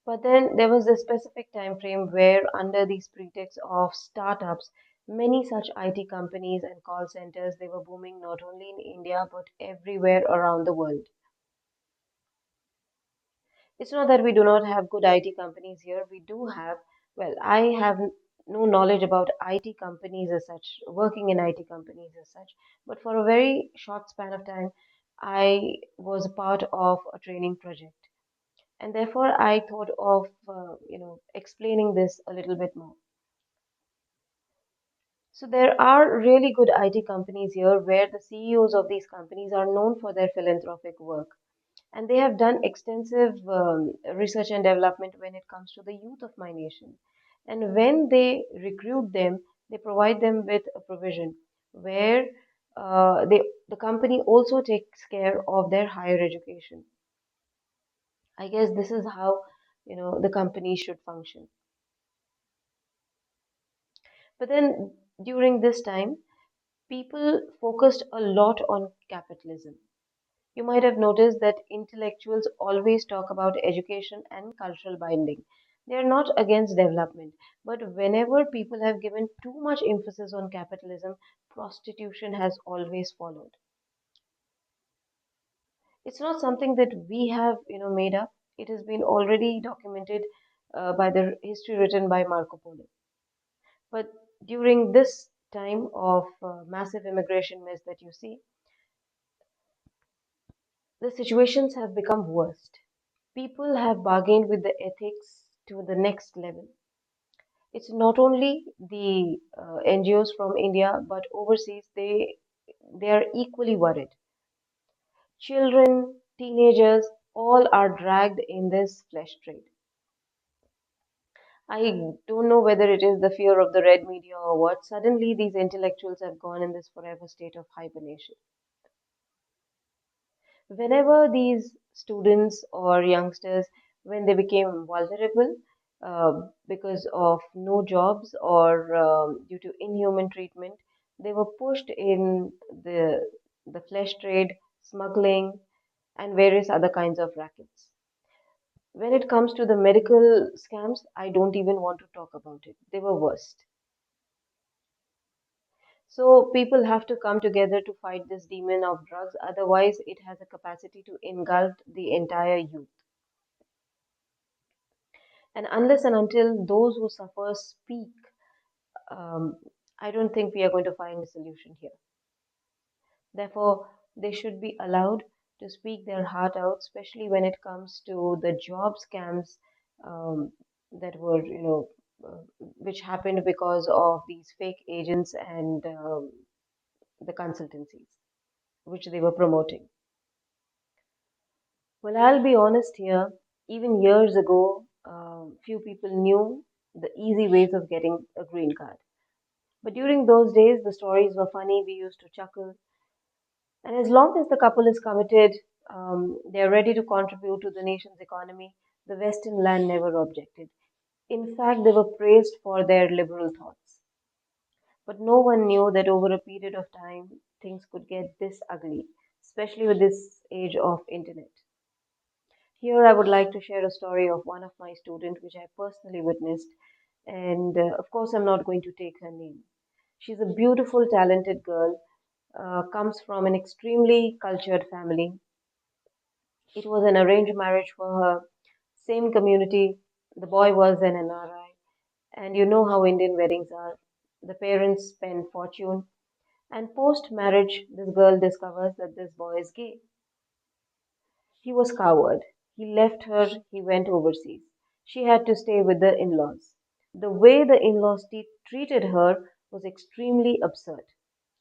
But then there was a specific time frame where, under these pretexts of startups, many such IT companies and call centers they were booming not only in India but everywhere around the world. It's not that we do not have good IT companies here. We do have. Well, I have no knowledge about IT companies as such, working in IT companies as such. But for a very short span of time, I was a part of a training project. And therefore, I thought of explaining this a little bit more. So there are really good IT companies here where the CEOs of these companies are known for their philanthropic work. And they have done extensive research and development when it comes to the youth of my nation. And when they recruit them, they provide them with a provision where the company also takes care of their higher education. I guess this is how the company should function. But then during this time, people focused a lot on capitalism. You might have noticed that intellectuals always talk about education and cultural binding. They are not against development, but whenever people have given too much emphasis on capitalism, prostitution has always followed. It's not something that we have, made up. It has been already documented by the history written by Marco Polo. But during this time of massive immigration mess that you see, the situations have become worse. People have bargained with the ethics to the next level. It's not only the NGOs from India, but overseas, they are equally worried. Children, teenagers, all are dragged in this flesh trade. I don't know whether it is the fear of the red media or what. Suddenly, these intellectuals have gone in this forever state of hibernation. Whenever these students or youngsters, when they became vulnerable because of no jobs or due to inhuman treatment, they were pushed in the flesh trade, smuggling, and various other kinds of rackets. When it comes to the medical scams, I don't even want to talk about it. They were worst. So people have to come together to fight this demon of drugs. Otherwise, it has a capacity to engulf the entire youth. And unless and until those who suffer speak, um, I don't think we are going to find a solution here. Therefore, they should be allowed to speak their heart out, especially when it comes to the job scams that were, which happened because of these fake agents and the consultancies which they were promoting. Well, I'll be honest here. Even years ago, few people knew the easy ways of getting a green card. But during those days, the stories were funny. We used to chuckle. And as long as the couple is committed, they're ready to contribute to the nation's economy, the Western land never objected. In fact, they were praised for their liberal thoughts. But no one knew that over a period of time, things could get this ugly, especially with this age of internet. Here, I would like to share a story of one of my students, which I personally witnessed. And of course, I'm not going to take her name. She's a beautiful, talented girl, comes from an extremely cultured family. It was an arranged marriage for her, same community. The boy was an NRI. And you know how Indian weddings are. The parents spend fortune. And post marriage, this girl discovers that this boy is gay. He was coward. He left her, he went overseas. She had to stay with the in laws. The way the in laws treated her was extremely absurd.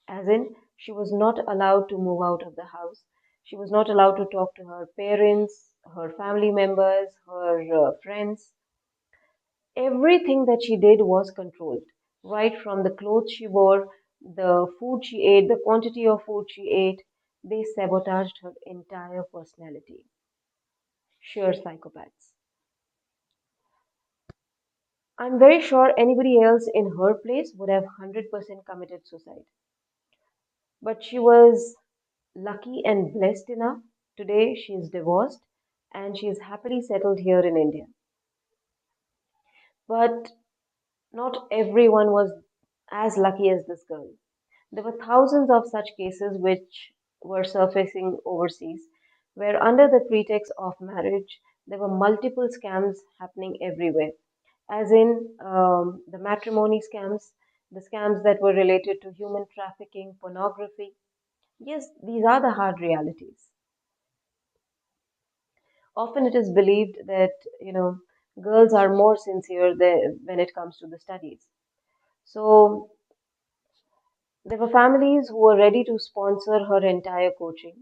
As in, she was not allowed to move out of the house. She was not allowed to talk to her parents, her family members, her friends. Everything that she did was controlled, right from the clothes she wore, the food she ate, the quantity of food she ate. They sabotaged her entire personality. Sheer psychopaths. I'm very sure anybody else in her place would have 100% committed suicide. But she was lucky and blessed enough. Today she is divorced and she is happily settled here in India. But not everyone was as lucky as this girl. There were thousands of such cases which were surfacing overseas, where under the pretext of marriage, there were multiple scams happening everywhere. As in the matrimony scams, the scams that were related to human trafficking, pornography. Yes, these are the hard realities. Often it is believed that, you know, girls are more sincere when it comes to the studies. So there were families who were ready to sponsor her entire coaching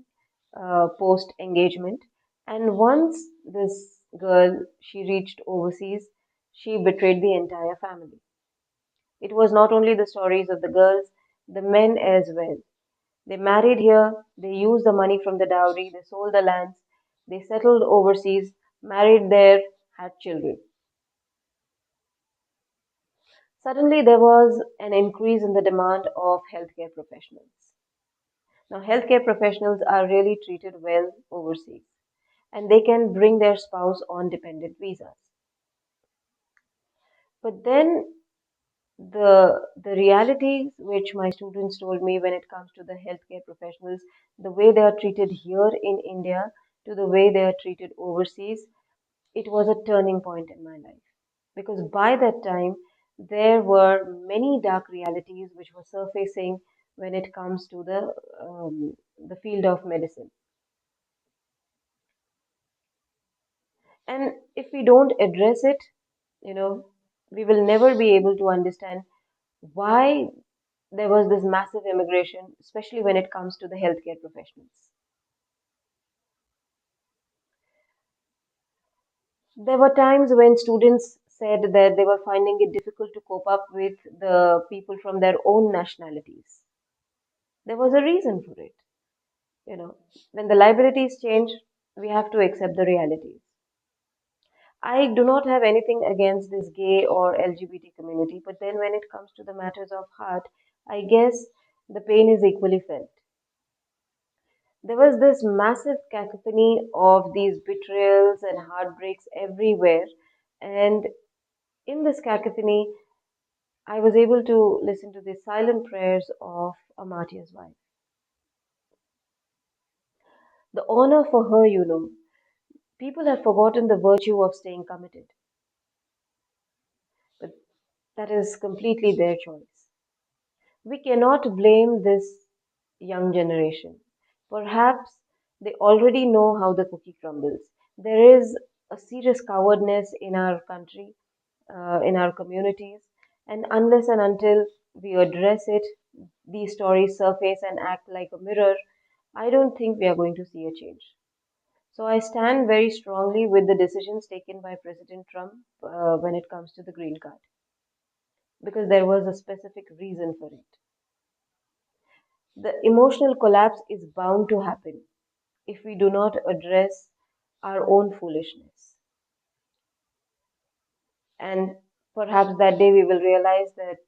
post engagement. And once this girl she reached overseas, she betrayed the entire family. It was not only the stories of the girls, the men as well. They married here, they used the money from the dowry, they sold the lands, they settled overseas, married there, had children. Suddenly, there was an increase in the demand of healthcare professionals. Now, healthcare professionals are really treated well overseas and they can bring their spouse on dependent visas. But then the realities which my students told me when it comes to the healthcare professionals, the way they are treated here in India to the way they are treated overseas, it was a turning point in my life. Because by that time, there were many dark realities which were surfacing when it comes to the field of medicine. And if we don't address it, you know, we will never be able to understand why there was this massive immigration, especially when it comes to the healthcare professionals. There were times when students said that they were finding it difficult to cope up with the people from their own nationalities. There was a reason for it. You know, when the liabilities change, we have to accept the realities. I do not have anything against this gay or LGBT community, but then when it comes to the matters of heart, I guess the pain is equally felt. There was this massive cacophony of these betrayals and heartbreaks everywhere. And in this cacophony, I was able to listen to the silent prayers of a martyr's wife. The honor for her, you know, people have forgotten the virtue of staying committed, but that is completely their choice. We cannot blame this young generation. Perhaps they already know how the cookie crumbles. There is a serious cowardness in our country, in our communities, and unless and until we address it, these stories surface and act like a mirror. I don't think we are going to see a change. So I stand very strongly with the decisions taken by President Trump when it comes to the green card, because there was a specific reason for it. The emotional collapse is bound to happen if we do not address our own foolishness. And perhaps that day we will realize that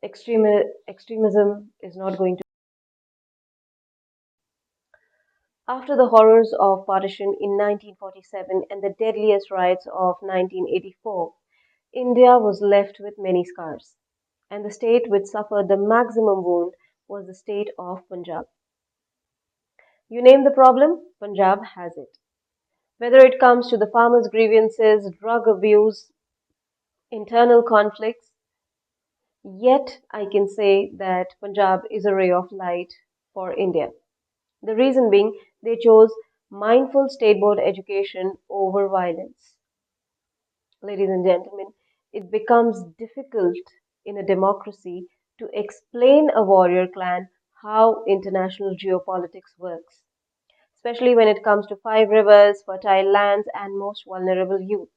extremism is not going to. After the horrors of partition in 1947 and the deadliest riots of 1984, India was left with many scars. And the state which suffered the maximum wound was the state of Punjab. You name the problem, Punjab has it. Whether it comes to the farmers' grievances, drug abuse, internal conflicts, yet I can say that Punjab is a ray of light for India. The reason being they chose mindful state board education over violence. Ladies and gentlemen, it becomes difficult in a democracy to explain a warrior clan how international geopolitics works, especially when it comes to five rivers, fertile lands, and most vulnerable youth.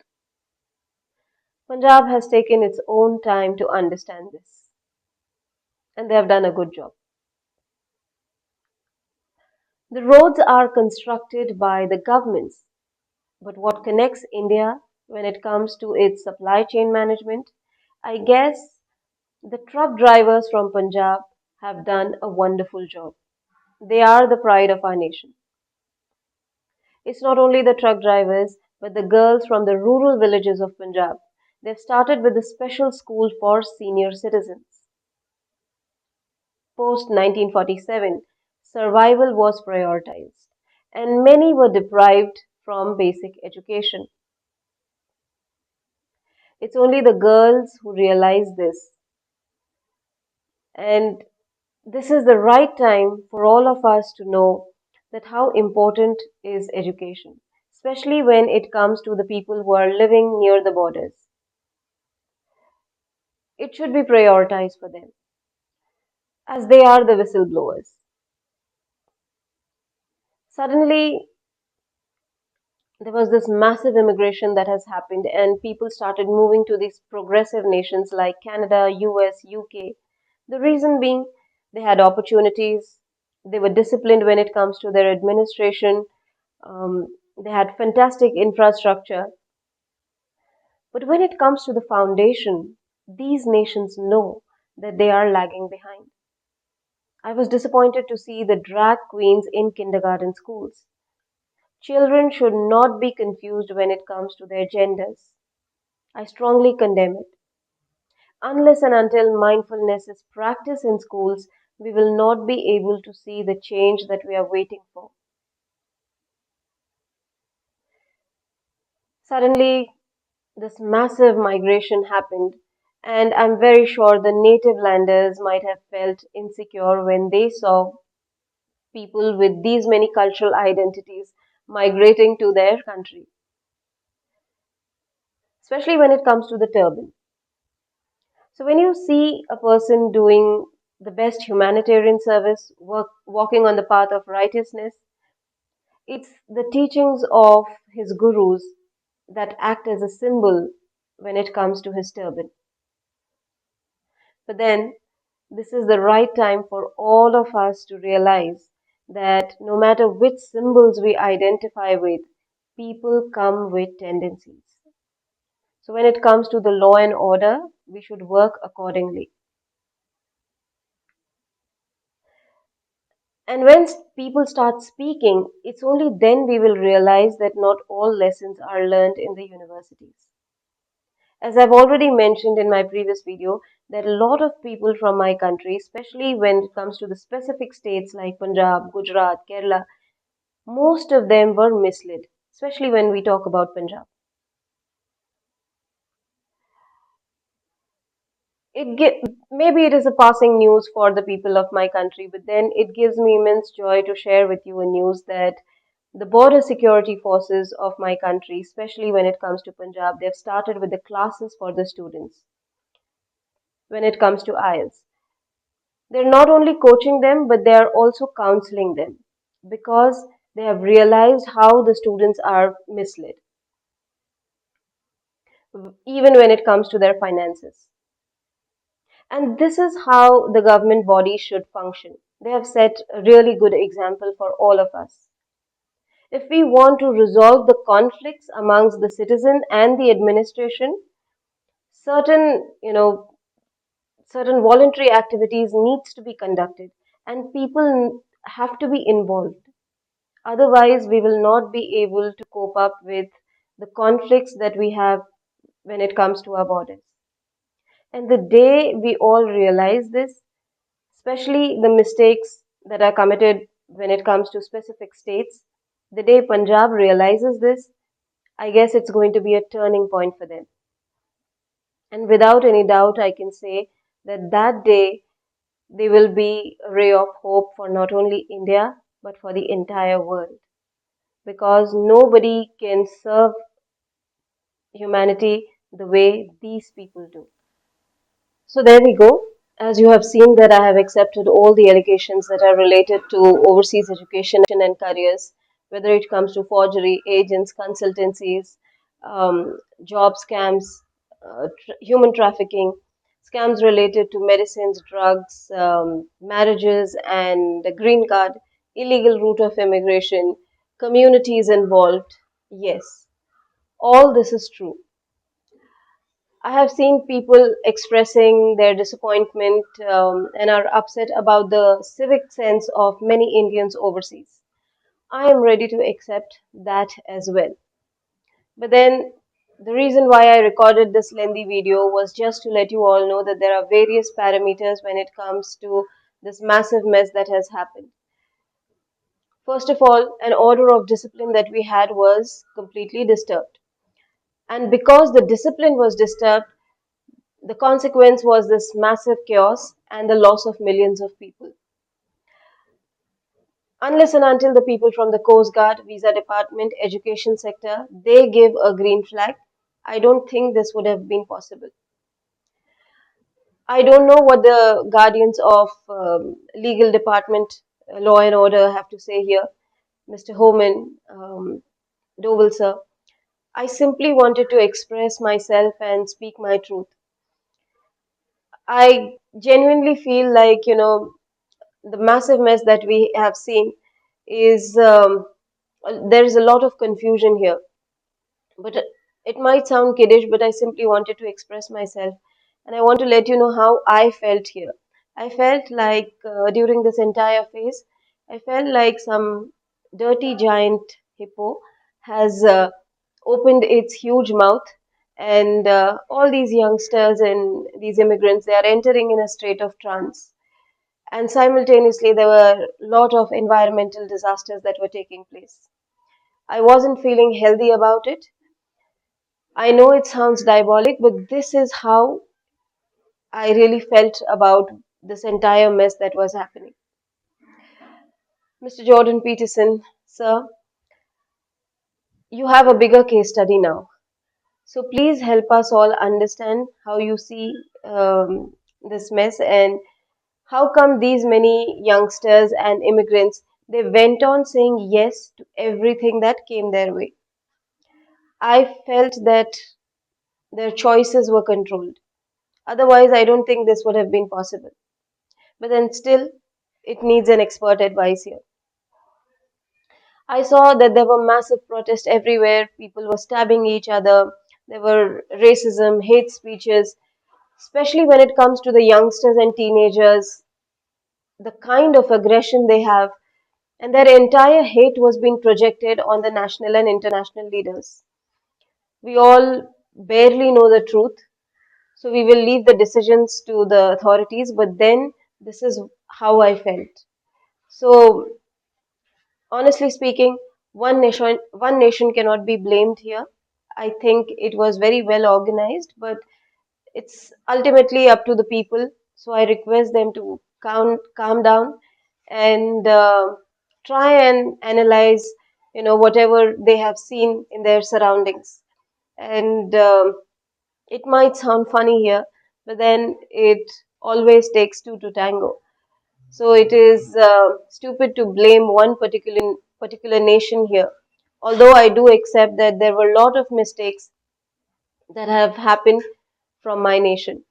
Punjab has taken its own time to understand this, and they have done a good job. The roads are constructed by the governments, but what connects India when it comes to its supply chain management? I guess the truck drivers from Punjab have done a wonderful job. They are the pride of our nation. It's not only the truck drivers, but the girls from the rural villages of Punjab. They've started with a special school for senior citizens. Post 1947, survival was prioritized, and many were deprived from basic education. It's only the girls who realize this, and this is the right time for all of us to know that how important is education, especially when it comes to the people who are living near the borders. It should be prioritized for them as they are the whistleblowers. Suddenly, there was this massive immigration that has happened, and people started moving to these progressive nations like Canada, US, UK. The reason being they had opportunities, they were disciplined when it comes to their administration, they had fantastic infrastructure. But when it comes to the foundation, these nations know that they are lagging behind. I was disappointed to see the drag queens in kindergarten schools. Children should not be confused when it comes to their genders. I strongly condemn it. Unless and until mindfulness is practiced in schools, we will not be able to see the change that we are waiting for. Suddenly, this massive migration happened, and I'm very sure the native landers might have felt insecure when they saw people with these many cultural identities migrating to their country, especially when it comes to the turban. So, when you see a person doing the best humanitarian service, walking on the path of righteousness, it's the teachings of his gurus that act as a symbol when it comes to his turban. But then, this is the right time for all of us to realize that no matter which symbols we identify with, people come with tendencies. So, when it comes to the law and order, we should work accordingly. And when people start speaking, it's only then we will realize that not all lessons are learned in the universities. As I've already mentioned in my previous video, that a lot of people from my country, especially when it comes to the specific states like Punjab, Gujarat, Kerala, most of them were misled, especially when we talk about Punjab. Maybe it is a passing news for the people of my country, but then it gives me immense joy to share with you a news that the border security forces of my country, especially when it comes to Punjab, they've started with the classes for the students when it comes to IELTS. They're not only coaching them, but they are also counseling them because they have realized how the students are misled, even when it comes to their finances. And this is how the government body should function. They have set a really good example for all of us. If we want to resolve the conflicts amongst the citizen and the administration, certain, certain voluntary activities needs to be conducted and people have to be involved. Otherwise, we will not be able to cope up with the conflicts that we have when it comes to our borders. And the day we all realize this, especially the mistakes that are committed when it comes to specific states, the day Punjab realizes this, I guess it's going to be a turning point for them. And without any doubt, I can say that that day they will be a ray of hope for not only India, but for the entire world. Because nobody can serve humanity the way these people do. So there we go. As you have seen that I have accepted all the allegations that are related to overseas education and careers, whether it comes to forgery, agents, consultancies, job scams, human trafficking, scams related to medicines, drugs, marriages, and the green card, illegal route of immigration, communities involved. Yes, all this is true. I have seen people expressing their disappointment and are upset about the civic sense of many Indians overseas. I am ready to accept that as well. But then the reason why I recorded this lengthy video was just to let you all know that there are various parameters when it comes to this massive mess that has happened. First of all, an order of discipline that we had was completely disturbed. And because the discipline was disturbed, the consequence was this massive chaos and the loss of millions of people. Unless and until the people from the Coast Guard, Visa Department, Education sector, they give a green flag, I don't think this would have been possible. I don't know what the guardians of legal department, law and order have to say here, Mr. Homan, Doval sir. I simply wanted to express myself and speak my truth. I genuinely feel like, the massive mess that we have seen is there is a lot of confusion here. But it might sound kiddish, but I simply wanted to express myself. And I want to let you know how I felt here. I felt like during this entire phase, I felt like some dirty giant hippo has opened its huge mouth, and all these youngsters and these immigrants, they are entering in a state of trance. And simultaneously, there were a lot of environmental disasters that were taking place. I wasn't feeling healthy about it. I know it sounds diabolic, but this is how I really felt about this entire mess that was happening. Mr. Jordan Peterson, sir, you have a bigger case study now. So please help us all understand how you see this mess and how come these many youngsters and immigrants they went on saying yes to everything that came their way. I felt that their choices were controlled. Otherwise, I don't think this would have been possible. But then still, it needs an expert advice here. I saw that there were massive protests everywhere. People were stabbing each other. There were racism, hate speeches, especially when it comes to the youngsters and teenagers, the kind of aggression they have, and their entire hate was being projected on the national and international leaders. We all barely know the truth, so we will leave the decisions to the authorities, but then this is how I felt. So honestly speaking, one nation cannot be blamed here. I think it was very well organized, but it's ultimately up to the people. So I request them to calm down and try and analyze, whatever they have seen in their surroundings. And it might sound funny here, but then it always takes two to tango. So it is stupid to blame one particular nation here. Although I do accept that there were a lot of mistakes that have happened from my nation.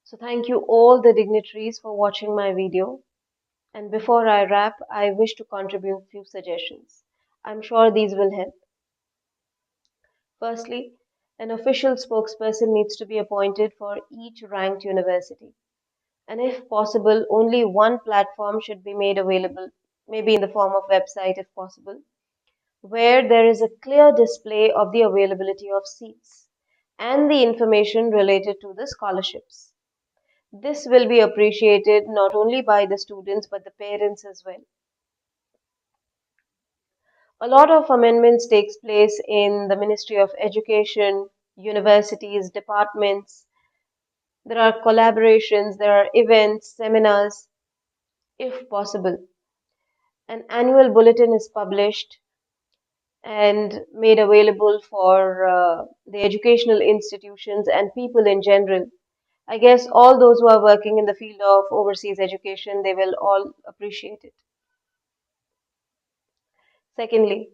So thank you all the dignitaries for watching my video. And before I wrap, I wish to contribute few suggestions. I'm sure these will help. Firstly, an official spokesperson needs to be appointed for each ranked university. And if possible, only one platform should be made available, maybe in the form of website if possible, where there is a clear display of the availability of seats and the information related to the scholarships. This will be appreciated not only by the students but the parents as well. A lot of amendments takes place in the Ministry of Education, universities, departments. There are collaborations, there are events, seminars, if possible. An annual bulletin is published and made available for the educational institutions and people in general. I guess all those who are working in the field of overseas education, they will all appreciate it. Secondly,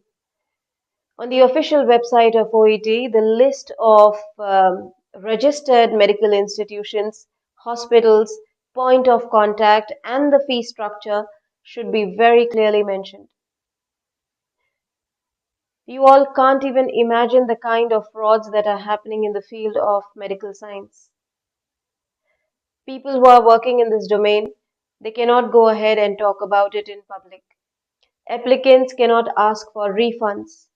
on the official website of OET, the list of registered medical institutions, hospitals, point of contact, and the fee structure should be very clearly mentioned. You all can't even imagine the kind of frauds that are happening in the field of medical science. People who are working in this domain, they cannot go ahead and talk about it in public. Applicants cannot ask for refunds.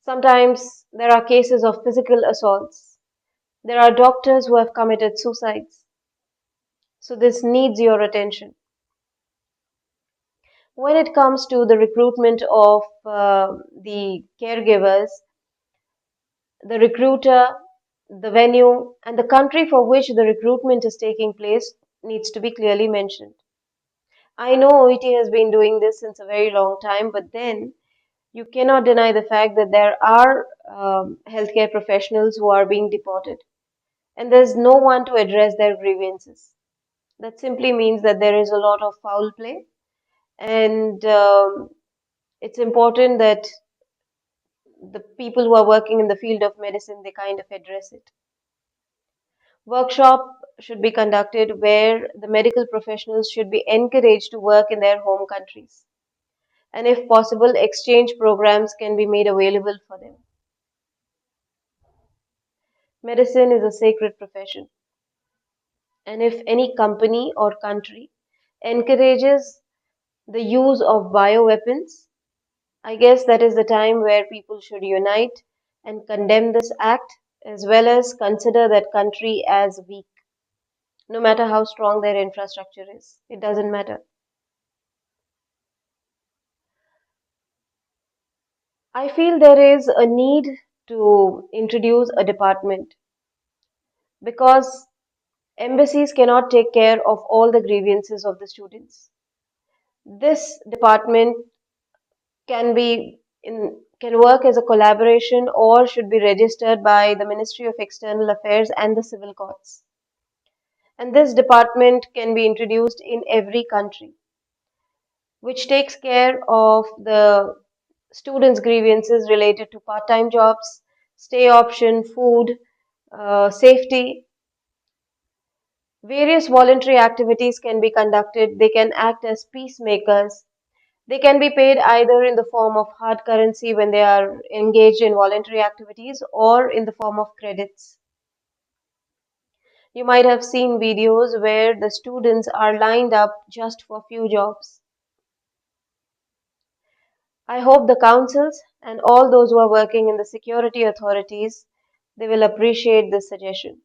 Sometimes there are cases of physical assaults. There are doctors who have committed suicides. So this needs your attention. When it comes to the recruitment of the caregivers, the recruiter, the venue, and the country for which the recruitment is taking place needs to be clearly mentioned. I know OET has been doing this since a very long time, but then you cannot deny the fact that there are healthcare professionals who are being deported, and there's no one to address their grievances. That simply means that there is a lot of foul play, and it's important that the people who are working in the field of medicine they kind of address it. Workshop should be conducted where the medical professionals should be encouraged to work in their home countries, and if possible, exchange programs can be made available for them. Medicine is a sacred profession, and if any company or country encourages the use of bioweapons, I guess that is the time where people should unite and condemn this act as well as consider that country as weak, no matter how strong their infrastructure is. It doesn't matter. I feel there is a need to introduce a department because embassies cannot take care of all the grievances of the students. This department can work as a collaboration or should be registered by the Ministry of External Affairs and the civil courts. And this department can be introduced in every country, which takes care of the students' grievances related to part-time jobs, stay option, food, safety. Various voluntary activities can be conducted. They can act as peacemakers. They can be paid either in the form of hard currency when they are engaged in voluntary activities or in the form of credits. You might have seen videos where the students are lined up just for few jobs. I hope the councils and all those who are working in the security authorities they will appreciate this suggestion.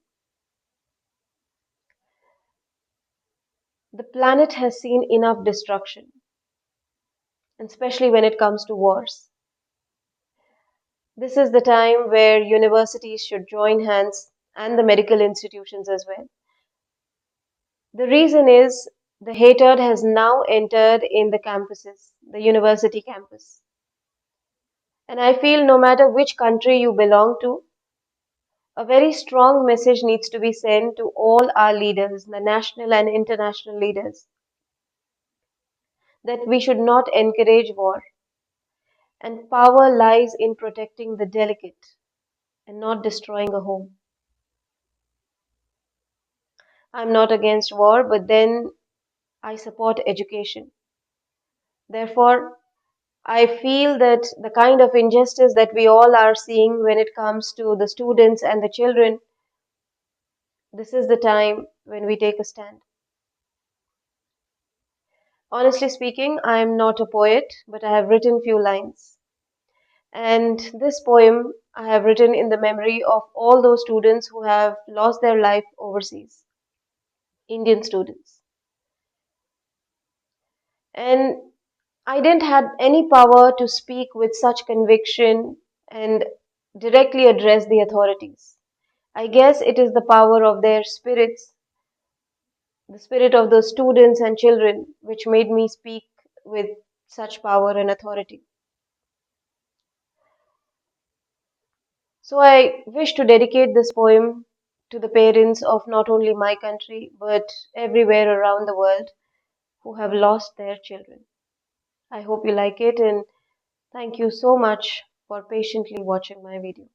The planet has seen enough destruction, especially when it comes to wars. This is the time where universities should join hands and the medical institutions as well. The reason is the hatred has now entered in the campuses, the university campus. And I feel no matter which country you belong to, a very strong message needs to be sent to all our leaders, the national and international leaders, that we should not encourage war. And power lies in protecting the delicate and not destroying a home. I'm not against war, but then I support education. Therefore, I feel that the kind of injustice that we all are seeing when it comes to the students and the children, this is the time when we take a stand. Honestly speaking, I am not a poet, but I have written few lines. And this poem I have written in the memory of all those students who have lost their life overseas, Indian students. And I didn't have any power to speak with such conviction and directly address the authorities. I guess it is the power of their spirits, the spirit of those students and children, which made me speak with such power and authority. So I wish to dedicate this poem to the parents of not only my country, but everywhere around the world who have lost their children. I hope you like it and thank you so much for patiently watching my video.